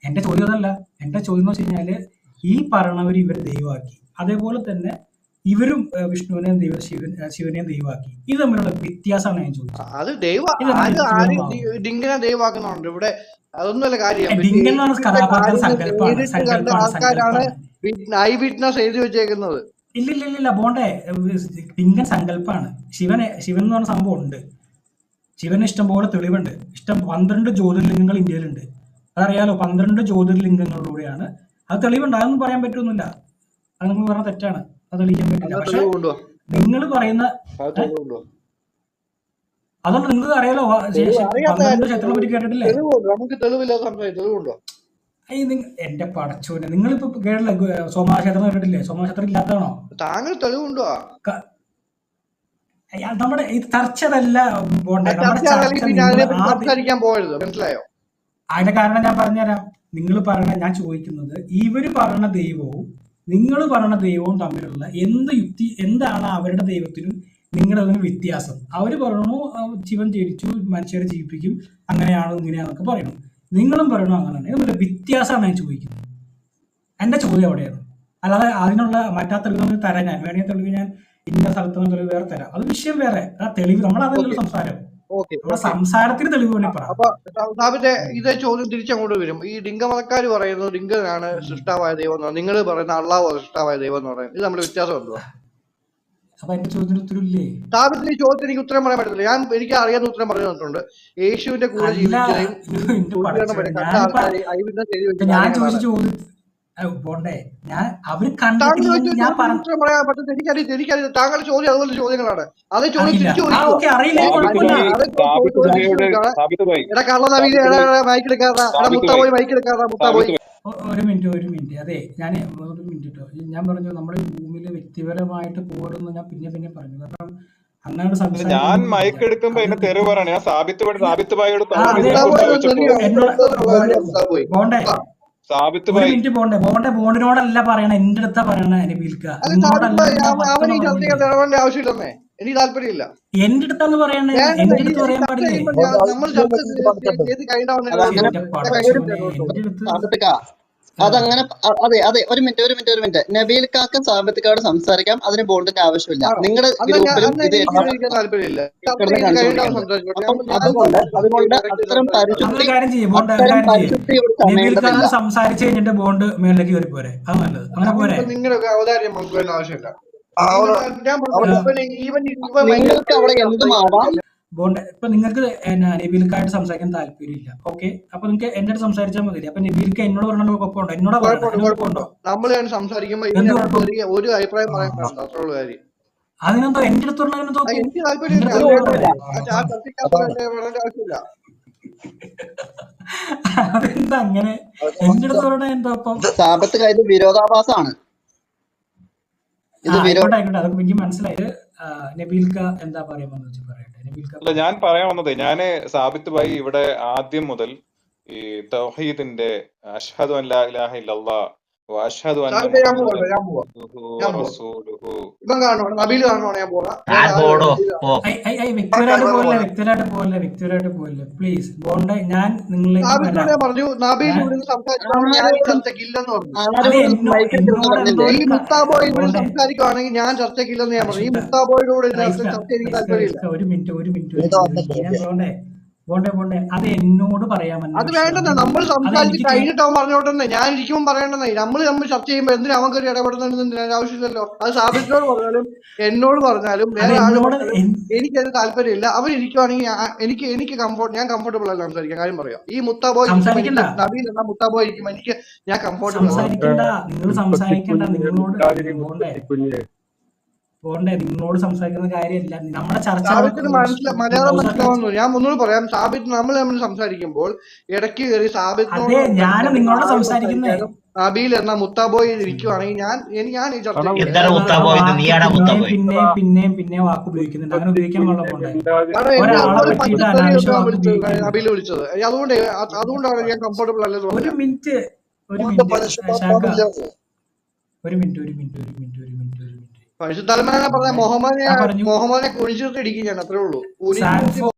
എന്റെ ചോദ്യം അതല്ല. എന്റെ ചോദ്യം എന്ന് വെച്ച് കഴിഞ്ഞാല് ഈ പറഞ്ഞവര് ഇവർ ദൈവമാക്കി, അതേപോലെ തന്നെ ഇവരും വിഷ്ണുവിനെയും ശിവനെയും ദൈവമാക്കി. ഇത് തമ്മിലുള്ള വ്യത്യാസമാണ് ഞാൻ ചോദിച്ചത്. അത് ഡിങ്കിനെ ദൈവമാക്കുന്നുണ്ട് ഇവിടെ, അതൊന്നുമല്ല കാര്യം. ആൾക്കാരാണ് ഐ വിറ്റ്നസ് എഴുതി വെച്ചേക്കുന്നത്. ഇല്ല ബോണ്ടേ, ഡിങ്കൻ സങ്കല്പാണ്. ശിവൻ എന്ന് പറഞ്ഞ സംഭവം ഉണ്ട്. ശിവന് ഇഷ്ടംപോലെ തെളിവുണ്ട്. 12 ജ്യോതിർലിംഗങ്ങൾ ഇന്ത്യയിലുണ്ട്. അതറിയാലോ, 12 ജ്യോതിർലിംഗങ്ങളിലൂടെയാണ് അത് തെളിവുണ്ട്. അതൊന്നും പറയാൻ പറ്റുന്നില്ല. അത് നിങ്ങൾ പറഞ്ഞ തെറ്റാണ്, അത് തെളിയിക്കാൻ പറ്റില്ല. പക്ഷെ നിങ്ങൾ പറയുന്ന അതുകൊണ്ട് നിങ്ങൾക്ക് അറിയാലോ, 12 ക്ഷേത്രങ്ങളെ പറ്റി കേട്ടിട്ടില്ലേ? എന്റെ പടച്ചോനെ, നിങ്ങളിപ്പോ കേട്ടില്ലേ സോമനാഥക്ഷേത്രം കേട്ടിട്ടില്ലേ? സോമനാഥക്ഷേത്രം ഇല്ലാത്തതാണോ? താങ്കൾ തെളിവുണ്ടോ? നമ്മുടെ ഈ ചർച്ചതല്ല പോണ്ടേ, മനസ്സിലായോ? അതിന്റെ കാരണം ഞാൻ പറഞ്ഞുതരാം. നിങ്ങൾ പറഞ്ഞ, ഞാൻ ചോദിക്കുന്നത് ഇവര് പറഞ്ഞ ദൈവവും നിങ്ങൾ പറഞ്ഞ ദൈവവും തമ്മിലുള്ള എന്താണ് അവരുടെ ദൈവത്തിനും നിങ്ങളുടെ അതിന് വ്യത്യാസം? അവര് പറയണു ശിവൻ ജനിച്ചു മനുഷ്യരെ ജീവിപ്പിക്കും, അങ്ങനെയാണോ ഇങ്ങനെയാണെന്നൊക്കെ പറയണം. നിങ്ങളും പറയണു അങ്ങനെയാണ്. ഇതിന്റെ വ്യത്യാസമാണ് ഞാൻ ചോദിക്കുന്നത്. എന്റെ ചോദ്യം അവിടെയാണ്. അല്ലാതെ അതിനുള്ള മറ്റാ തെളിവ് തരാം. ഞാൻ വേണമെങ്കിൽ തെളിവ് ഞാൻ ഇന്ന സ്ഥലത്ത് നിന്ന് തെളിവ് വേറെ തരാം. അത് വിഷയം വേറെ. ആ തെളിവ് നമ്മളതല്ലല്ലോ സംസാരം. സംസാരത്തിന് തെളിവ് വേണ്ടി പറയാം. അപ്പൊ ഇതേ ചോദ്യം തിരിച്ചങ്ങോട്ട് വരും. ഈ ഡിങ്കമതക്കാര് പറയുന്നത് ഡിങ്കനാണ് സൃഷ്ടാവായ ദൈവം എന്ന്, നിങ്ങൾ പറയുന്ന അള്ളാഹു സൃഷ്ടാവായ ദൈവം എന്ന് പറയുന്നത്, ഇത് നമ്മുടെ വ്യത്യാസം എന്തുവാ? അപ്പൊ എന്റെ ചോദ്യത്തിന് ഉത്തരവില്ലേ? സ്ഥാപനത്തിന് ഈ ചോദ്യത്തിന് എനിക്ക് ഉത്തരം പറയാൻ പറ്റത്തില്ല. എനിക്ക് അറിയാവുന്ന ഉത്തരം പറഞ്ഞു തന്നിട്ടുണ്ട്. യേശുവിന്റെ കൂടെ ജീവിക്കുകയും ഞാൻ ചോദിച്ച ചോദ്യം പോണ്ടേ, അവര് താങ്കൾ ചോദ്യം അതുപോലെ ചോദ്യങ്ങളാണ്. അതേ ചോദ്യം തിരിച്ചു ഒരു മിനിറ്റ്. അതെ, ഞാൻ ഒരു മിനിറ്റ്. ഞാൻ പറഞ്ഞു നമ്മുടെ ഭൂമിയില് വ്യക്തിപരമായിട്ട് പോടുന്നു. ഞാൻ പിന്നെ പറഞ്ഞു, കാരണം അങ്ങനെ ഞാൻ മൈക്ക് എടുക്കുമ്പോ എന്നെ തെറി പറയണ. ഞാൻ ബോണ്ടിനോടല്ല പറയണ, എന്റെ അടുത്താ പറയണ. എനിക്ക് താല്പര്യമില്ല. എന്റെ അടുത്താന്ന് പറയണേ, എന്റെ അടുത്ത് പറയാൻ പാടില്ലേ? അതങ്ങനെ അതെ ഒരു മിനിറ്റ് നബീൽക്കാക്ക് സാബിത്ത്ക്കാട് സംസാരിക്കാം. അതിന് ബോണ്ടിന്റെ ആവശ്യമില്ല. നിങ്ങളുടെ ഗ്രൂപ്പിലും അതുകൊണ്ട് അത്തരം പരിശുദ്ധി സംസാരിച്ച് കഴിഞ്ഞിട്ട് ബോണ്ട് മേലേക്ക് കയറി പോരെ, അത് നല്ലത്. അങ്ങനെ പോരെ. നിങ്ങളുടെ ഔദാര്യം നമുക്ക് ആവശ്യമില്ല. നിങ്ങൾക്ക് അവിടെ എന്തുമാവാം. ബോണ്ട് ഇപ്പൊ നിങ്ങൾക്ക് നബീൽക്കായിട്ട് സംസാരിക്കാൻ താല്പര്യമില്ല, ഓക്കെ. അപ്പൊ നിങ്ങൾക്ക് എന്റെ അടുത്ത് സംസാരിച്ചാൽ മതി. അപ്പൊ നബീൽക്ക് എന്നോട് പറഞ്ഞ കുഴപ്പമുണ്ടോ? എന്നോട് നമ്മൾ സംസാരിക്കുമ്പോ ഒരു അഭിപ്രായം പറയാൻ കാര്യം. അതിനെന്തോ എന്റെ അടുത്ത് എനിക്ക് താല്പര്യമില്ല. അതെന്താ അങ്ങനെ എന്റെ അടുത്ത് പറഞ്ഞ എന്താ? അപ്പം സാബത്ത് കാര്യം വിരോധാഭാസമാണ്. ആയിക്കോട്ടെ, അതൊക്കെ എനിക്ക് മനസ്സിലായത്. നബീൽക്ക എന്താ പറയാമെന്ന് വെച്ച് പറയട്ടെ. ഞാൻ പറയാൻ വന്നത്, ഞാന് സാബിത്ത് ഭായി ഇവിടെ ആദ്യം മുതൽ ഈ തൗഹീദിന്റെ അഷ്ഹദു അൻ ലാ ഇലാഹ ഇല്ലല്ലാഹ് വ അഷ്ഹദു അന്ന സാബിത്തെ ഞാൻ മുഹമ്മദൻ പോവാ ഞാൻ പോവാ അബ്ദുഹു ഞാൻ വ പോവാ. റസൂലുഹു. ഇപ്പം കാണുവാണ് നബീല് കാണുവാണ് ഞാൻ പോവാ. വേറെ ഞാൻ ആരും പോടോ നബീല് പോ. വ്യക്തിപരമായിട്ട് പോകല്ലേ പ്ലീസ്. ബോണ്ടെ ഞാൻ നിങ്ങളിലേക്ക് സാബിത്തിനോട് വരാം. ഞാൻ പറഞ്ഞു നബീൽ ഞാൻ ഇവിടുന്ന് സംസാരിക്കുവാണെങ്കിൽ ഞാൻ ഈ ആരോടും ചർച്ചയ്ക്ക് ഇല്ലെന്ന് പറഞ്ഞു. അത് ആരോടും എന്നോട് മയക്കെടുത്ത് പറഞ്ഞില്ലേ? ഈ മുത്താബോയ് ഇവിടെ ബോണ്ടെ സംസാരിക്കുവാണെങ്കിൽ ഞാൻ ചർച്ചയ്ക്ക് ഇല്ലെന്ന് ഞാൻ പറഞ്ഞു. ഈ പരിശുദ്ധ മുത്താബോയുടെ കൂടെ ഇരുന്ന് ക്രൈസ്ത ചർച്ച എനിക്ക് ക്രൈസ്ത താല്പര്യമില്ല. ക്രൈസ്ത ഒരു മിനിറ്റ് ഇത് വന്ന ഞാൻ ചോദ്യം. ബോണ്ടെ അത് എന്നോട് പറയാമെന്ന അത് വിഷയം. വേണ്ടെന്നേ, നമ്മൾ അത് സംസാരിച്ച് എനിക്ക് കഴിഞ്ഞിട്ട് അവൻ പറഞ്ഞോട്ടെന്നേ. ഞാൻ ഇരിക്കുമ്പോൾ പറയണ്ടെന്നേ. നമ്മൾ ചർച്ച ചെയ്യുമ്പോൾ എന്തിനാ അവൻ കയറി ഇടപെടുന്നതിന് ആവശ്യമില്ലല്ലോ. അത് സാബിത്തിനോട് പറഞ്ഞാലും എന്നോട് പറഞ്ഞാലും അത് വേറെ ആര് എന്നോട് പറഞ്ഞാലും എനിക്കത് താല്പര്യമില്ല. അവൻ ഇരിക്കുവാണെങ്കിൽ എനിക്ക് ഞാൻ കംഫർട്ടബിൾ അല്ല സംസാരിക്കാൻ. കാര്യം പറയാം. ഈ മുത്താബോയ് ഇരിക്കുമ്പോൾ സംസാരിക്കണ്ട എനിക്ക് നബീൽ എന്ന മുത്താബോയ് ഇരിക്കുമ്പോൾ ഞാൻ കംഫർട്ടബിൾ അല്ല. സംസാരിക്കണ്ട നിങ്ങളോട് ബോണ്ടെ നിങ്ങളോട് സംസാരിക്കുന്ന കാര്യമല്ല നമ്മുടെ ചർച്ച. സാബിത്തിന് മലയാളം മനസ്സിലാവുന്നു. ഞാൻ ഒന്നുകൂടി പറയാം. സാബിത്ത് നമ്മൾ തമ്മിൽ സംസാരിക്കുമ്പോൾ ഇടയ്ക്ക് കയറി സാബിത്തിനോട് ഞാൻ നിങ്ങളോട് സംസാരിക്കുന്നേ. നബീൽ എന്ന മുത്താബോയ് ഇരിക്കുവാണെങ്കിൽ ഞാൻ ഈ ചർച്ച എന്താണ് മുത്താബോയത്? നീയാടാ മുത്താബോയ്. പിന്നെ വാക്ക് ഉപയോഗിക്കുന്നുണ്ട്. അങ്ങനെ ഉപയോഗിക്കാൻ പാടില്ല ബോണ്ടെ. നബീൽ വിളിച്ചത്. അതുകൊണ്ടാണ് ഞാൻ കംഫർട്ടബിൾ അല്ലെന്ന് ഒരു പറഞ്ഞത്. മിനിറ്റ് പരിശുദ്ധ തലമുറ പറഞ്ഞ മുഹമ്മദിനെ കുനിച്ചിട്ട് ഇടിക്കും ഞാൻ. അത്രേ ഉള്ളൂ.